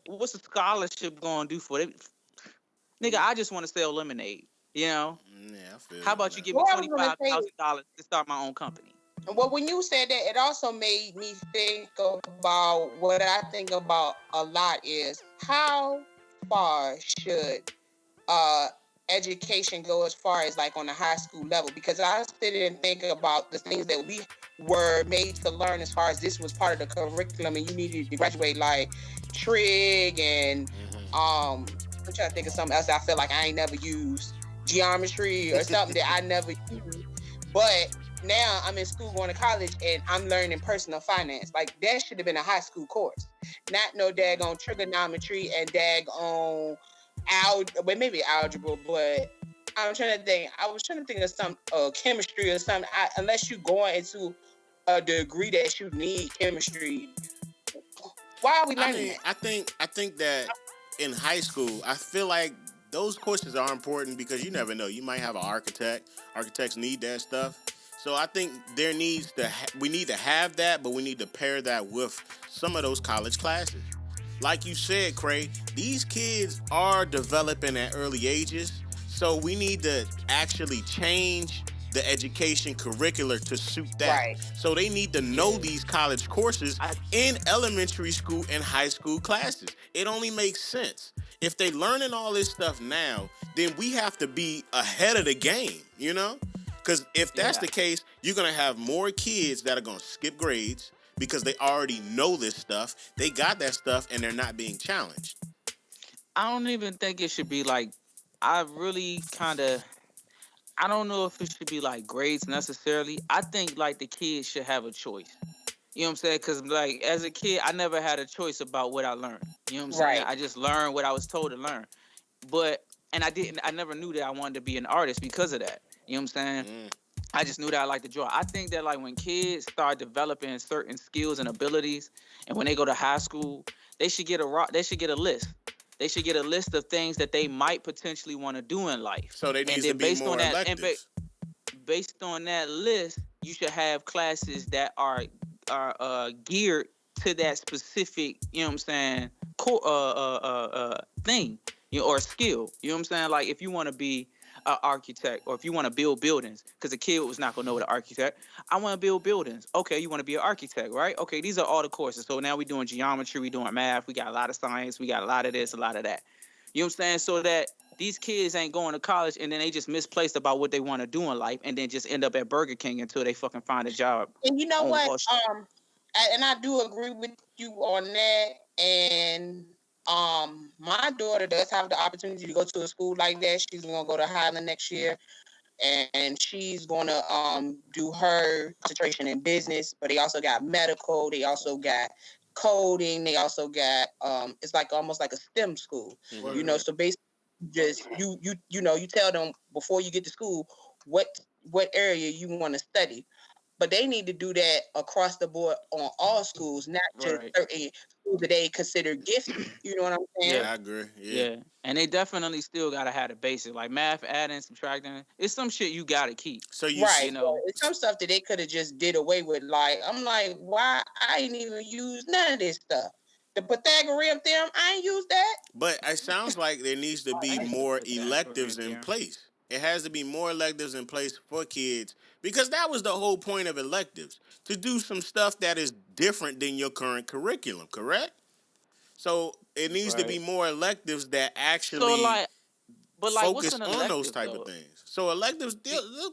what's a scholarship gonna do for it? Nigga, I just want to sell lemonade. You know? Yeah, I feel How you, about you man. give me What I was gonna say, $25,000 to start my own company? well, when you said that, it also made me think about what I think about a lot is how far should uh education go as far as like on the high school level, because I sit and think about the things that we were made to learn as far as this was part of the curriculum and you needed to graduate like trig and I'm trying to think of something else that I feel like I ain't never used, geometry or something that I never used, but now I'm in school going to college and I'm learning personal finance. Like that should have been a high school course, not no daggone trigonometry and daggone maybe algebra, but I'm trying to think. I was trying to think of some chemistry or something. Unless you going into a degree that you need chemistry, why are we learning that? I think that in high school, I feel like those courses are important because you never know. You might have an architect. Architects need that stuff. So I think we need to have that, but we need to pair that with some of those college classes. Like you said, Cray, these kids are developing at early ages, so we need to actually change the education curricular to suit that. Right. So they need to know these college courses in elementary school and high school classes. It only makes sense. If they learning all this stuff now, then we have to be ahead of the game, you know? Because if that's the case, you're going to have more kids that are going to skip grades because they already know this stuff. They got that stuff and they're not being challenged. I don't even think it should be like. I really kind of. I don't know if it should be like grades necessarily. I think like the kids should have a choice. You know what I'm saying? Because like as a kid, I never had a choice about what I learned. You know what I'm saying? Right. I just learned what I was told to learn. But and I didn't. I never knew that I wanted to be an artist because of that. You know what I'm saying? Mm. I just knew that I like to draw. I think that like when kids start developing certain skills and abilities, and when they go to high school, they should get they should get a list. They should get a list of things that they might potentially want to do in life, So there and needs to then be based on more that, electives. based on that list, you should have classes that are geared to that specific, you know what I'm saying, core thing, you know, or skill. You know what I'm saying? Like if you want to be an architect or if you want to build buildings, because a kid was not gonna know what an architect. I want to build buildings. Okay, you want to be an architect, right? Okay, these are all the courses. So now we're doing geometry, we're doing math, we got a lot of science, we got a lot of this, a lot of that. You know what I'm saying? So that these kids ain't going to college and then they just misplaced about what they want to do in life and then just end up at Burger King until they fucking find a job And you know on what? Wall Street. And I do agree with you on that. And my daughter does have the opportunity to go to a school like that. She's gonna go to Highland next year, and she's gonna do her concentration in business. But they also got medical. They also got coding. They also got it's like almost like a STEM school. Mm-hmm. You know, so basically just you tell them before you get to school what area you want to study, but they need to do that across the board on all schools, not just Right. certain schools that they consider gifted. You know what I'm saying? Yeah. I agree. Yeah. Yeah. And they definitely still gotta have the basic, like math, adding, subtracting. It's some shit you gotta keep. So you Right. You know. It's some stuff that they could have just did away with. Like, I'm like, why I ain't even use none of this stuff. The Pythagorean theorem, I ain't used that. But it sounds like there needs to be I used to more put that electives Pythagorean in theorem. place. It has to be more electives in place for kids because that was the whole point of electives to do some stuff that is different than your current curriculum, correct? So it needs to be Right. more electives that So actually like, but like, what's focus an on those elective type of though? things. So electives,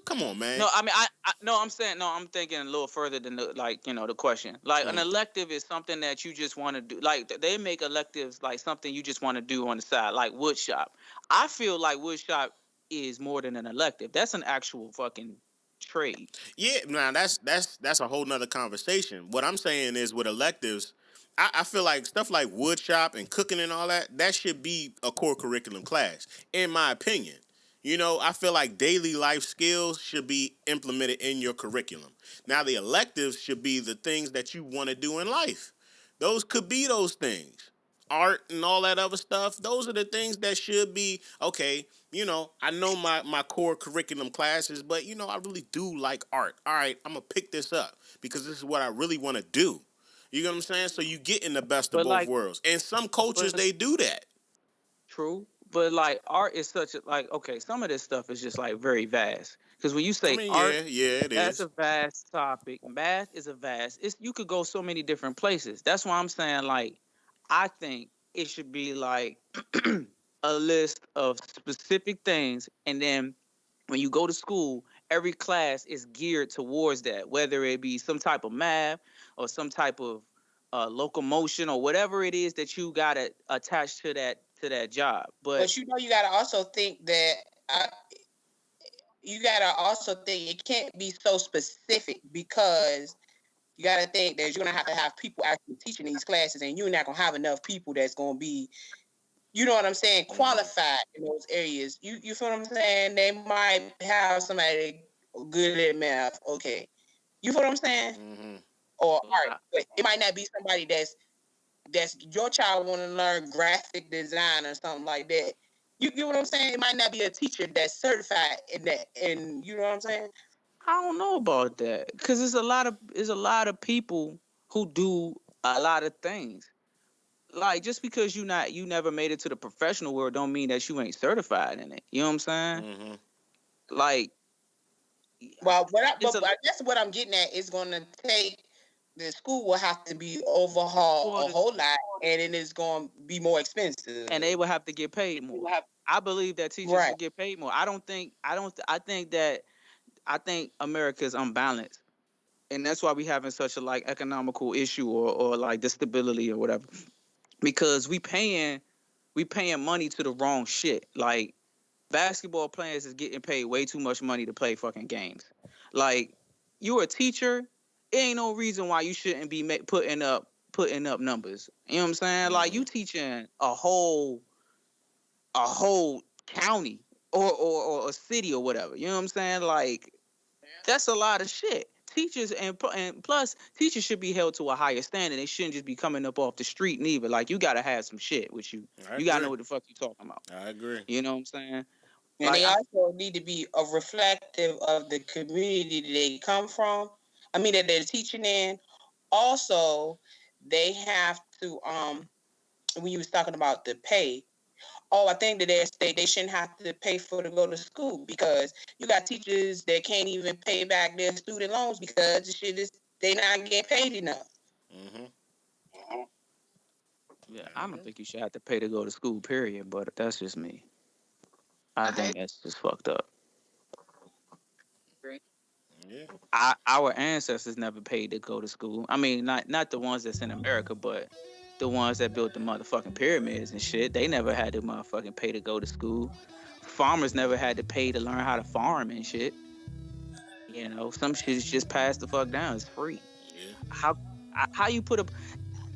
come on, man. No, I mean, no, I'm saying no. I'm thinking a little further than the like, you know, the question. Like an Mm. elective is something that you just want to do. Like they make electives like something you just want to do on the side, like wood shop. I feel like wood shop is more than an elective. That's an actual fucking trade. Yeah, now that's a whole nother conversation. What I'm saying is with electives, I feel like stuff like wood shop and cooking and all that, that should be a core curriculum class, in my opinion. You know, I feel like daily life skills should be implemented in your curriculum. Now, the electives should be the things that you want to do in life. Those could be those things. Art and all that other stuff, those are the things that should be, okay, you know, I know my core curriculum classes, but, you know, I really do like art. All right, I'm going to pick this up because this is what I really want to do. You know what I'm saying? So you get in the best of But both like, worlds. And some cultures, but they do that. true. But like art is such a like okay, some of this stuff is just like very vast. Because when you I say mean, art, yeah, it that's is. a vast topic. Math is a vast. It's you could go so many different places. That's why I'm saying like I think it should be like a list of specific things, and then when you go to school, every class is geared towards that, whether it be some type of math or some type of locomotion or whatever it is that you got to attach to that job. But But you know, you got to also think that you got to also think it can't be so specific because you got to think that you're going to have people actually teaching these classes, and you're not going to have enough people that's going to be, you know what I'm saying, qualified in those areas. You feel what I'm saying? They might have somebody good at math. Okay. You feel what I'm saying? Mm-hmm. Or art. But it might not be somebody that's your child want to learn graphic design or something like that. You get what I'm saying? It might not be a teacher that's certified in that, and you know what I'm saying? I don't know about that because there's a lot of people who do a lot of things. Like just because you never made it to the professional world don't mean that you ain't certified in it. You know what I'm saying? Mm-hmm. Like Well, it's a I guess what I'm getting at is going to take the school will have to be overhauled a whole lot, and it is going to be more expensive. and they will have to get paid more. I believe that teachers should get paid more. I think America is unbalanced. And that's why we having such a like economical issue or like disability or whatever. Because we paying We paying money to the wrong shit. Like basketball players is getting paid way too much money to play fucking games. Like you're a teacher, it ain't no reason why you shouldn't be putting up numbers. You know what I'm saying? Like you teaching a whole county or a city or whatever. You know what I'm saying? Like that's a lot of shit. Teachers and plus teachers should be held to a higher standard. They shouldn't just be coming up off the street neither. Like you gotta have some shit with you. You gotta know what the fuck you talking about. I agree. You know what I'm saying? And they also need to be a reflective of the community that they come from. I mean that they're teaching in. Also, they have to when you was talking about the pay. Oh, I think that they shouldn't have to pay for to go to school because you got teachers that can't even pay back their student loans because the shit is they not getting paid enough. Yeah, I don't think you should have to pay to go to school, period. But that's just me. I think that's just fucked up. Yeah. Our ancestors never paid to go to school. I mean, not the ones that's in America, but the ones that built the motherfucking pyramids and shit. They never had to motherfucking pay to go to school. Farmers never had to pay to learn how to farm and shit. You know, some shit is just passed the fuck down. It's free. Yeah. How you put a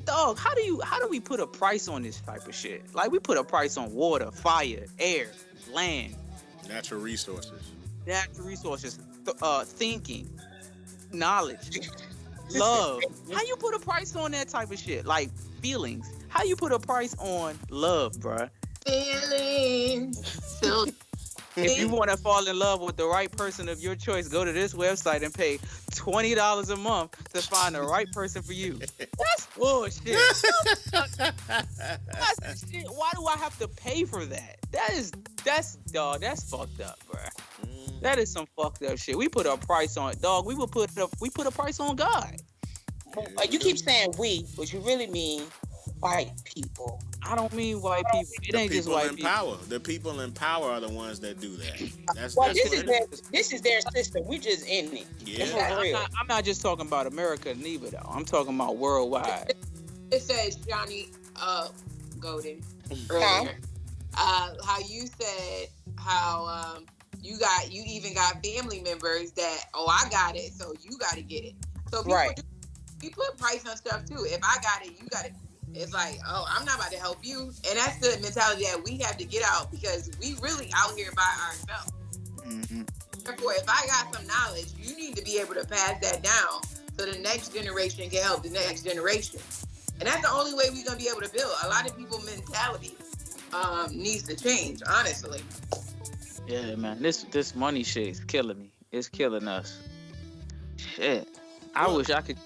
dog? How do we put a price on this type of shit? Like we put a price on water, fire, air, land, natural resources, thinking, knowledge, love. How you put a price on that type of shit? Like feelings. How you put a price on love, bruh? Feelings. So if you want to fall in love with the right person of your choice, go to this website and pay $20 a month to find the right person for you. That's bullshit. That's shit. Why do I have to pay for that? That's fucked up, bruh. That is some fucked up shit. We put a price on it, dog. We put a price on God. You keep saying we, but you really mean white people. I don't mean white people. It ain't just white people. Power. The people in power are the ones that do that. This is their system. We just in it. Yeah. I'm not just talking about America neither though. I'm talking about worldwide. It says Johnny Golden earlier. How you said how you even got family members that I got it, so you got to get it. So you put price on stuff too. If I got it, you got it. It's like, I'm not about to help you. And that's the mentality that we have to get out because we really out here by ourselves. Mm-hmm. Therefore, if I got some knowledge, you need to be able to pass that down so the next generation can help the next generation. And that's the only way we're going to be able to build. A lot of people's mentality needs to change, honestly. Yeah, man. This money shit is killing me. It's killing us. Shit. I wish I could...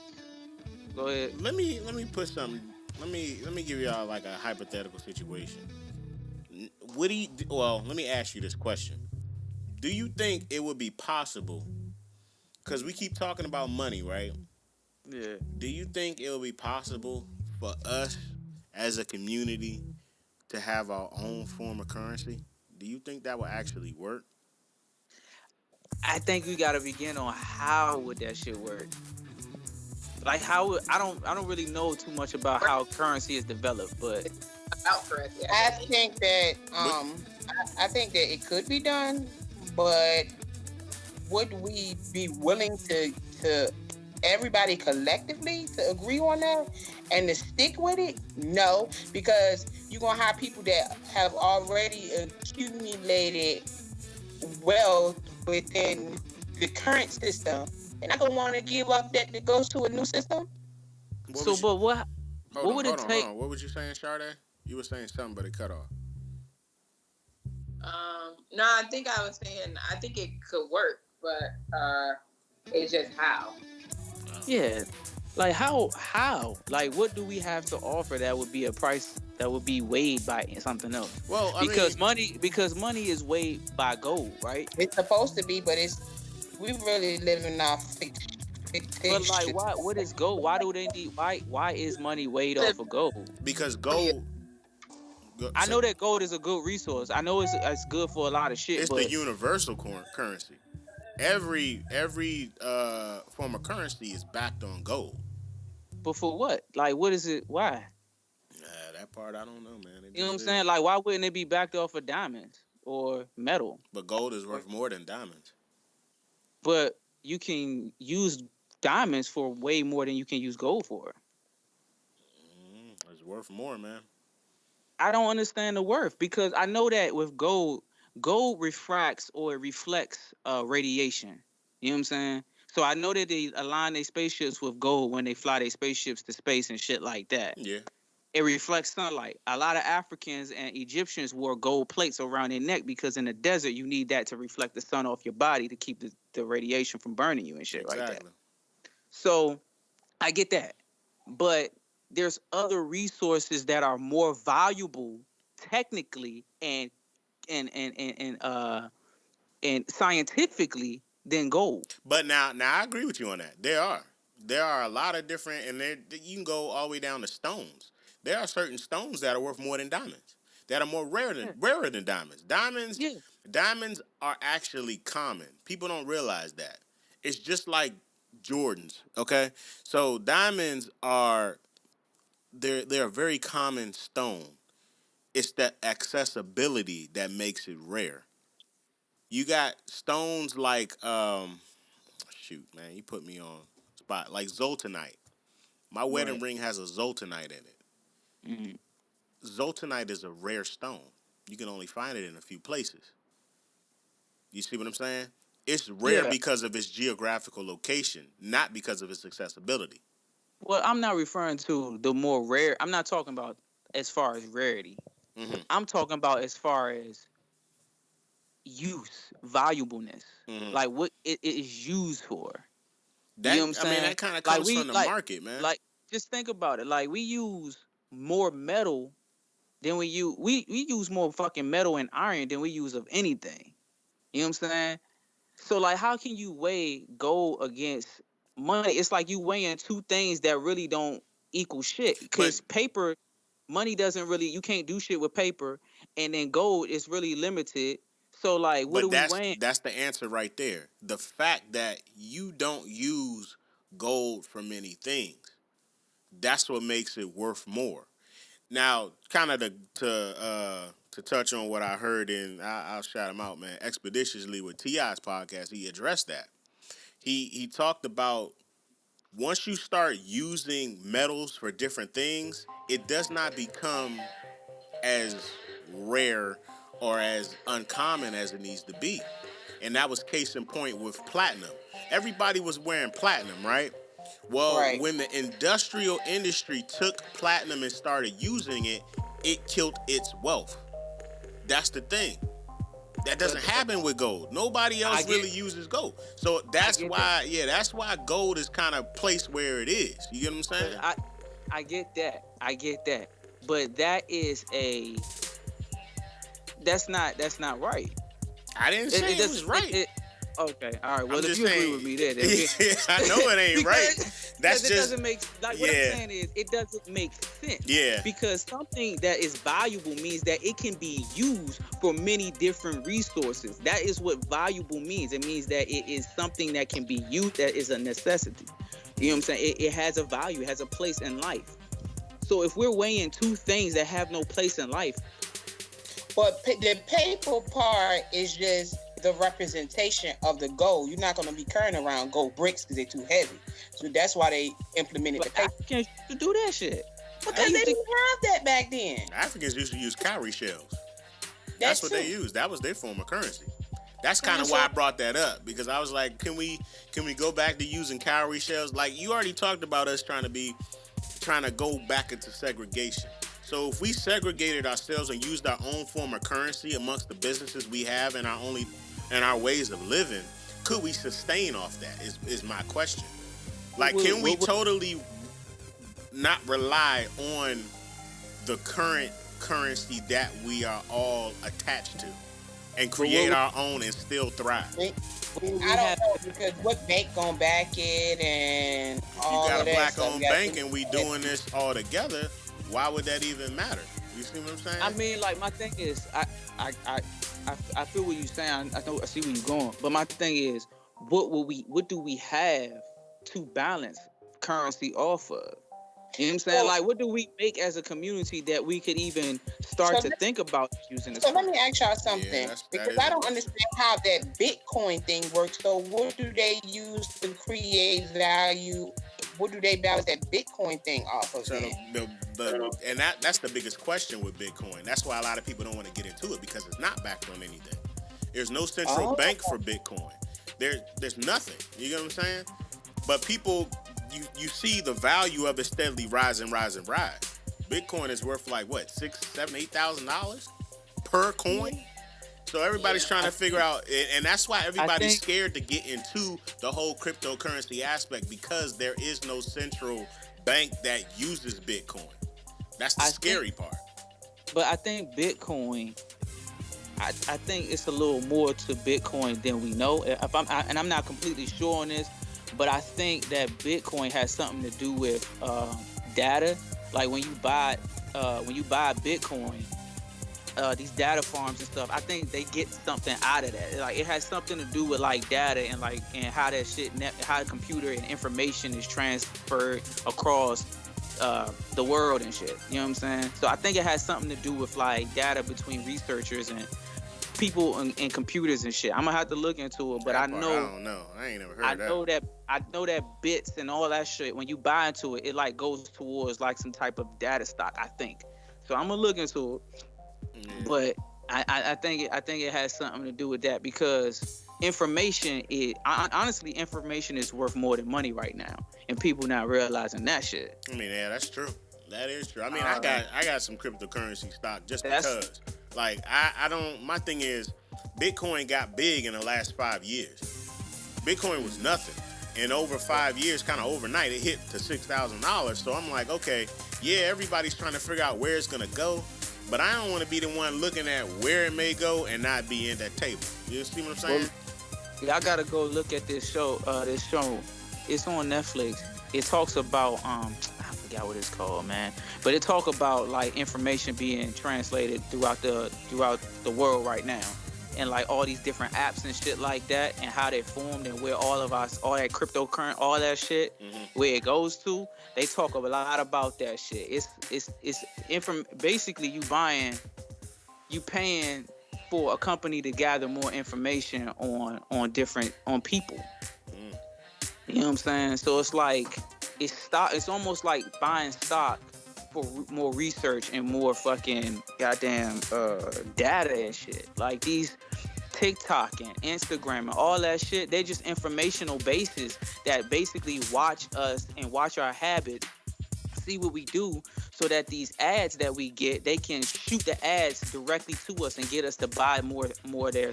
Go ahead. Let me put something... Let me give y'all like a hypothetical situation. Let me ask you this question. Do you think it would be possible, because we keep talking about money, right? Yeah. Do you think it would be possible for us as a community to have our own form of currency? Do you think that would actually work? I think we got to begin on how would that shit work. Like how I don't really know too much about how currency is developed, but I think that it could be done, but would we be willing to everybody collectively to agree on that and to stick with it? No, because you're gonna have people that have already accumulated wealth within the current system. And I don't want to give up that goes to a new system. What would it take? Hold on. What was you saying, Sade? You were saying something, but it cut off. No, I think I was saying I think it could work, but it's just how. Yeah, like how? Like what do we have to offer that would be a price that would be weighed by something else? Well, because money is weighed by gold, right? It's supposed to be, but we really live in our fiction. But like, what is gold? Why do they need? Why is money weighed off of gold? Because gold. I know that gold is a good resource. I know it's good for a lot of shit. It's the universal currency. Every form of currency is backed on gold. But for what? Like, what is it? Why? That part, I don't know, man. It You know what I'm just saying? is. Like, why wouldn't it be backed off of diamonds or metal? But gold is worth more than diamonds. But you can use diamonds for way more than you can use gold for. It's worth more, man. I don't understand the worth because I know that with gold, gold refracts or it reflects radiation. You know what I'm saying? So I know that they align their spaceships with gold when they fly their spaceships to space and shit like that. Yeah, It reflects sunlight. A lot of Africans and Egyptians wore gold plates around their neck because in the desert you need that to reflect the sun off your body to keep the radiation from burning you and shit like that. exactly. So I get that. But there's other resources that are more valuable technically and scientifically than gold. But now I agree with you on that. There are a lot of different, and you can go all the way down to stones. There are certain stones that are worth more than diamonds. That are more Yeah. rarer than diamonds. Diamonds, Yeah. diamonds are actually common. People don't realize that. It's just like Jordans. Okay, so diamonds are they're a very common stone. It's that accessibility that makes it rare. You got stones like shoot, man, you put me on spot. Like zoltanite. My wedding Right. ring has a zoltanite in it. Mm-hmm. Zoltanite is a rare stone. You can only find it in a few places. You see what I'm saying? It's rare Yeah. because of its geographical location, not because of its accessibility. Well, I'm not referring to the more rare. I'm not talking about as far as rarity. Mm-hmm. I'm talking about as far as use, valuableness. Mm-hmm. Like what it is used for. You know That what I'm I mean, saying? that kind of Like comes we from the market, man. like just think about it. Like we use more metal than we use more fucking metal and iron than we use of anything. You know what I'm saying? So like how can you weigh gold against money? It's like you weighing two things that really don't equal shit. But Cause paper, money doesn't really you can't do shit with paper, and then gold is really limited. So like what are but we that's weighing? that's the answer right there. The fact that you don't use gold for many things. That's what makes it worth more. Now, kind of to touch on what I heard in, I'll shout him out, man. Expeditiously with Ti's podcast, he addressed that. He talked about once you start using metals for different things, it does not become as rare or as uncommon as it needs to be. And that was case in point with platinum. Everybody was wearing platinum, right? Well, Right. when the industrial industry took platinum and started using it, it killed its wealth. That's the thing. That doesn't happen with gold. Nobody else really uses gold. So that's why, that's why gold is kind of placed where it is. You get what I'm saying? I get that. I get that. But that's not right. I didn't say it was right. Okay, all right. Well, I'm if just you saying, agree with me, then I know it ain't right. That's it just doesn't make like what I'm saying is it doesn't make sense. Yeah. Because something that is valuable means that it can be used for many different resources. That is what valuable means. It means that it is something that can be used. That is a necessity. You know what I'm saying? It has a value. It has a place in life. So if we're weighing two things that have no place in life, but the paper part is just the representation of the gold. You're not going to be carrying around gold bricks because they're too heavy. So that's why they implemented the paper. Africans used to do that shit. Because they didn't have that back then. Africans used to use cowrie shells. That's what they used. That was their form of currency. That's kind of why I brought that up, because I was like, can we go back to using cowrie shells? Like, you already talked about us trying to go back into segregation. So if we segregated ourselves and used our own form of currency amongst the businesses we have and our ways of living, could we sustain off that? Is my question. Like, can we totally not rely on the current currency that we are all attached to and create our own and still thrive? I don't know, because what bank gonna back it and all you got of a that black-owned bank and we doing this all together. Why would that even matter? You see what I'm saying? I mean, like, my thing is, I feel what you're saying. I see where you're going. But my thing is, what do we have to balance currency off of? You know what I'm saying? Like, what do we make as a community that we could even start to think about using this? So let me ask y'all something, that because I don't understand how that Bitcoin thing works. So what do they use to create value? What do they balance that Bitcoin thing off of? So and that's the biggest question with Bitcoin. That's why a lot of people don't want to get into it, because it's not backed on anything. There's no central bank for Bitcoin. There's nothing. You know what I'm saying? But people, you see the value of it steadily rise. Bitcoin is worth like what, $6,000, $7,000, $8,000 per coin. So everybody's trying to figure out, and that's why everybody's scared to get into the whole cryptocurrency aspect, because there is no central bank that uses Bitcoin. That's the scary part. But I think Bitcoin, I think it's a little more to Bitcoin than we know. And I'm not completely sure on this, but I think that Bitcoin has something to do with data. Like when you buy Bitcoin, these data farms and stuff, I think they get something out of that. Like it has something to do with like data and how that shit, how the computer and information is transferred across the world and shit. You know what I'm saying? So I think it has something to do with like data between researchers and people and computers and shit. I'm gonna have to look into it, but I don't know. I ain't never heard that. I know that bits and all that shit, when you buy into it, it like goes towards like some type of data stock, I think. So I'm gonna look into it. But I think it has something to do with that, because information honestly, information is worth more than money right now, and people not realizing that shit. I mean, yeah, that's true. That is true. I mean, I got some cryptocurrency stock just because. Like, I don't. My thing is, Bitcoin got big in the last 5 years. Bitcoin was nothing, and over 5 years, kind of overnight, it hit to $6,000. So I'm like, okay, yeah, everybody's trying to figure out where it's gonna go. But I don't want to be the one looking at where it may go and not be in that table. You see what I'm saying? Well, y'all gotta go look at this show. It's on Netflix. It talks about I forgot what it's called, man. But it talk about like information being translated throughout the world right now, and like all these different apps and shit like that, and how they formed, and where all that cryptocurrency, all that shit, where it goes to. They talk a lot about that shit. It's basically you paying for a company to gather more information on people. You know what I'm saying? So it's like it's almost like buying stock for more research and more fucking goddamn data and shit. Like these TikTok and Instagram and all that shit, they just informational bases that basically watch us and watch our habits, see what we do, so that these ads that we get, they can shoot the ads directly to us and get us to buy more of their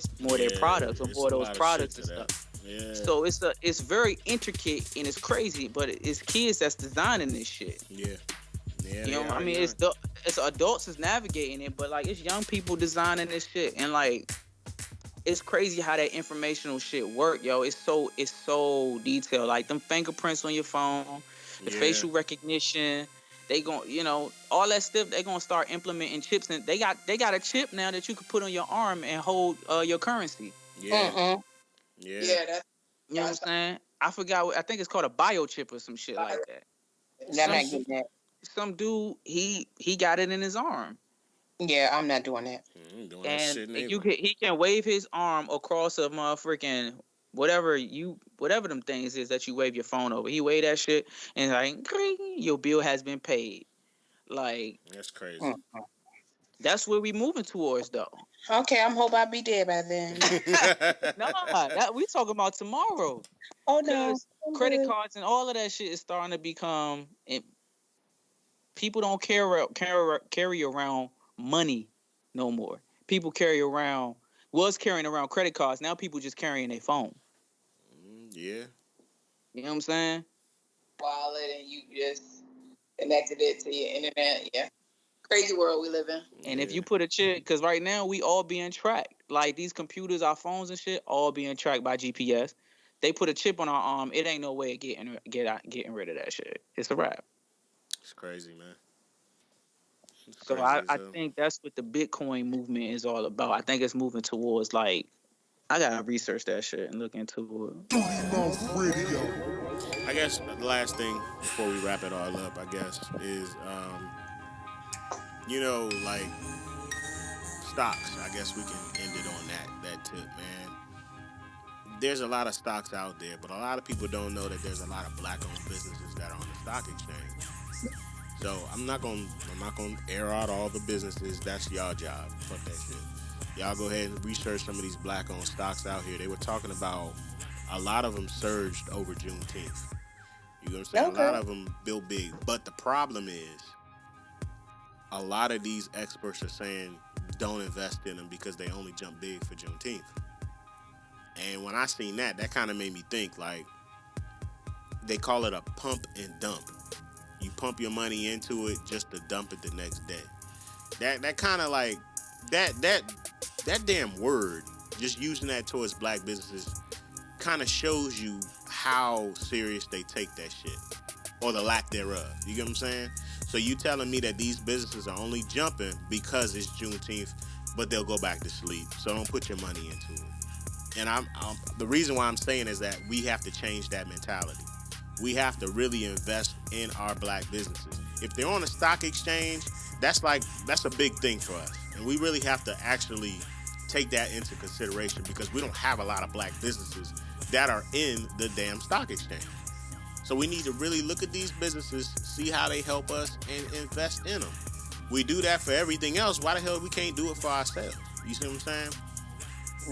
products, or more of those products and stuff. Yeah. So it's very intricate and it's crazy, but it's kids that's designing this shit. Yeah. You know, I mean, it's adults is navigating it, but like it's young people designing this shit, and like it's crazy how that informational shit work, yo. It's so detailed. Like them fingerprints on your phone, the facial recognition. They gon', all that stuff. They gonna start implementing chips, and they got a chip now that you can put on your arm and hold your currency. Yeah. Yeah. You know what I'm saying? I forgot. I think it's called a biochip or some shit like that. I'm not getting that. Some dude, he got it in his arm. Yeah, I'm not doing that. And he can wave his arm across a motherfucking whatever them things is that you wave your phone over. He wave that shit and like your bill has been paid. Like that's crazy. That's where we moving towards though. Okay, I'm hope I'll be there by then. We talking about tomorrow. Oh no, credit cards and all of that shit is starting to become. People don't carry around money no more. People was carrying around credit cards. Now people just carrying their phone. Yeah. You know what I'm saying? Wallet, and you just connected it to your internet. Yeah. Crazy world we live in. And if you put a chip, because right now we all being tracked. Like these computers, our phones and shit, all being tracked by GPS. They put a chip on our arm. It ain't no way of getting rid of that shit. It's a wrap. It's crazy, man. So I think that's what the Bitcoin movement is all about. I think it's moving towards like, I gotta research that shit and look into it. I guess the last thing before we wrap it all up, I guess, is like stocks. I guess we can end it on that tip, man. There's a lot of stocks out there, but a lot of people don't know that there's a lot of black-owned businesses that are on the stock exchange. So I'm not gonna air out all the businesses. That's y'all job. Fuck that shit. Y'all go ahead and research some of these black-owned stocks out here. They were talking about a lot of them surged over Juneteenth. You know what I'm saying? Okay. A lot of them built big, but the problem is a lot of these experts are saying don't invest in them because they only jump big for Juneteenth. And when I seen that kind of made me think, like, they call it a pump and dump. You pump your money into it just to dump it the next day. That kind of like that damn word, just using that towards black businesses, kind of shows you how serious they take that shit, or the lack thereof. You get what I'm saying? So you telling me that these businesses are only jumping because it's Juneteenth, but they'll go back to sleep. So don't put your money into it. And I'm the reason why I'm saying is that we have to change that mentality. We have to really invest in our black businesses. If they're on a stock exchange, that's a big thing for us. And we really have to actually take that into consideration because we don't have a lot of black businesses that are in the damn stock exchange. So we need to really look at these businesses, see how they help us, and invest in them. We do that for everything else. Why the hell we can't do it for ourselves? You see what I'm saying?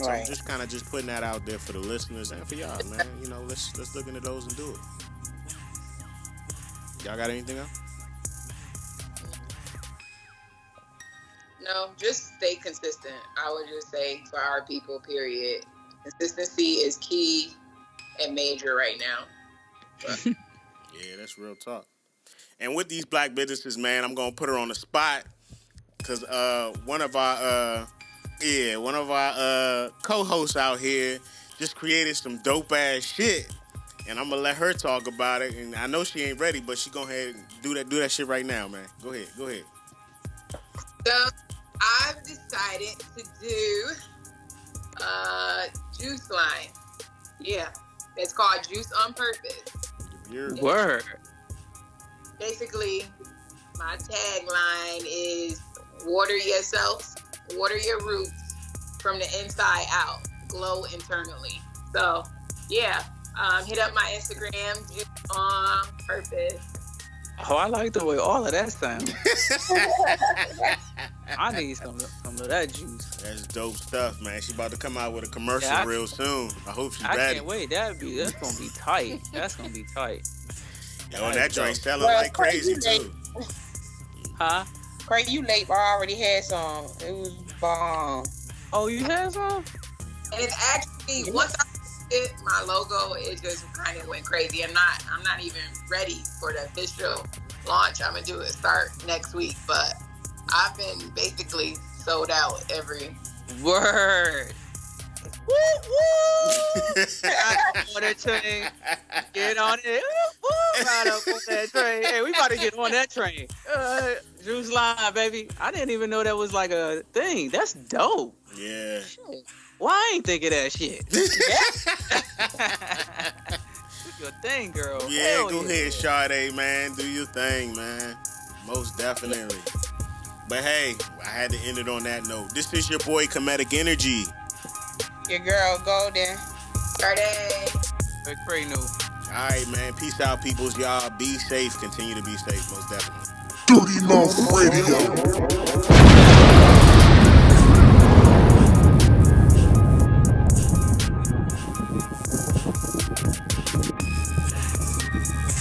So I'm just kind of just putting that out there for the listeners and for y'all, man. Let's look into those and do it. Y'all got anything else? No, just stay consistent. I would just say for our people, period. Consistency is key and major right now. But. Yeah, that's real talk. And with these black businesses, man, I'm gonna put her on the spot because one of our co-hosts out here just created some dope ass shit, and I'm gonna let her talk about it. And I know she ain't ready, but she go ahead and do that shit right now, man. Go ahead. So I've decided to do juice line. Yeah, it's called Juice on Purpose. Word. Basically, my tagline is water yourself, water your roots from the inside out, glow internally. So, yeah, hit up my Instagram, Juice on Purpose. Oh, I like the way all of that sounds. I need some of that juice. That's dope stuff, man. She about to come out with a commercial real soon. I hope she's ready. I can't wait. That's gonna be tight. That's gonna be tight. Yo, that joint selling like crazy too. Huh? Craig, you late, but I already had some. It was bomb. Oh, you had some? And actually, once I did my logo, it just kind of went crazy. I'm not even ready for the official launch. I'm gonna do it start next week, but I've been basically sold out every word. Woo woo! On that train, get on it. Woo, right up on that train. Hey, we about to get on that train. Juice line, baby. I didn't even know that was like a thing. That's dope. Yeah. Shit. Why I ain't think of that shit? Do your thing, girl. Yeah, hell go ahead, Sade, man. Do your thing, man. Most definitely. But hey, I had to end it on that note. This is your boy, Comedic Energy. Your girl, Golden. Sade. Big Pray new. All right, man. Peace out, peoples. Y'all be safe. Continue to be safe, most definitely. Dirty Mouth Radio.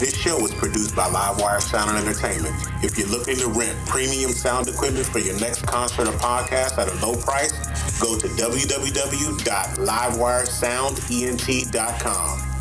This show was produced by Livewire Sound and Entertainment. If you're looking to rent premium sound equipment for your next concert or podcast at a low price, go to www.livewiresoundent.com.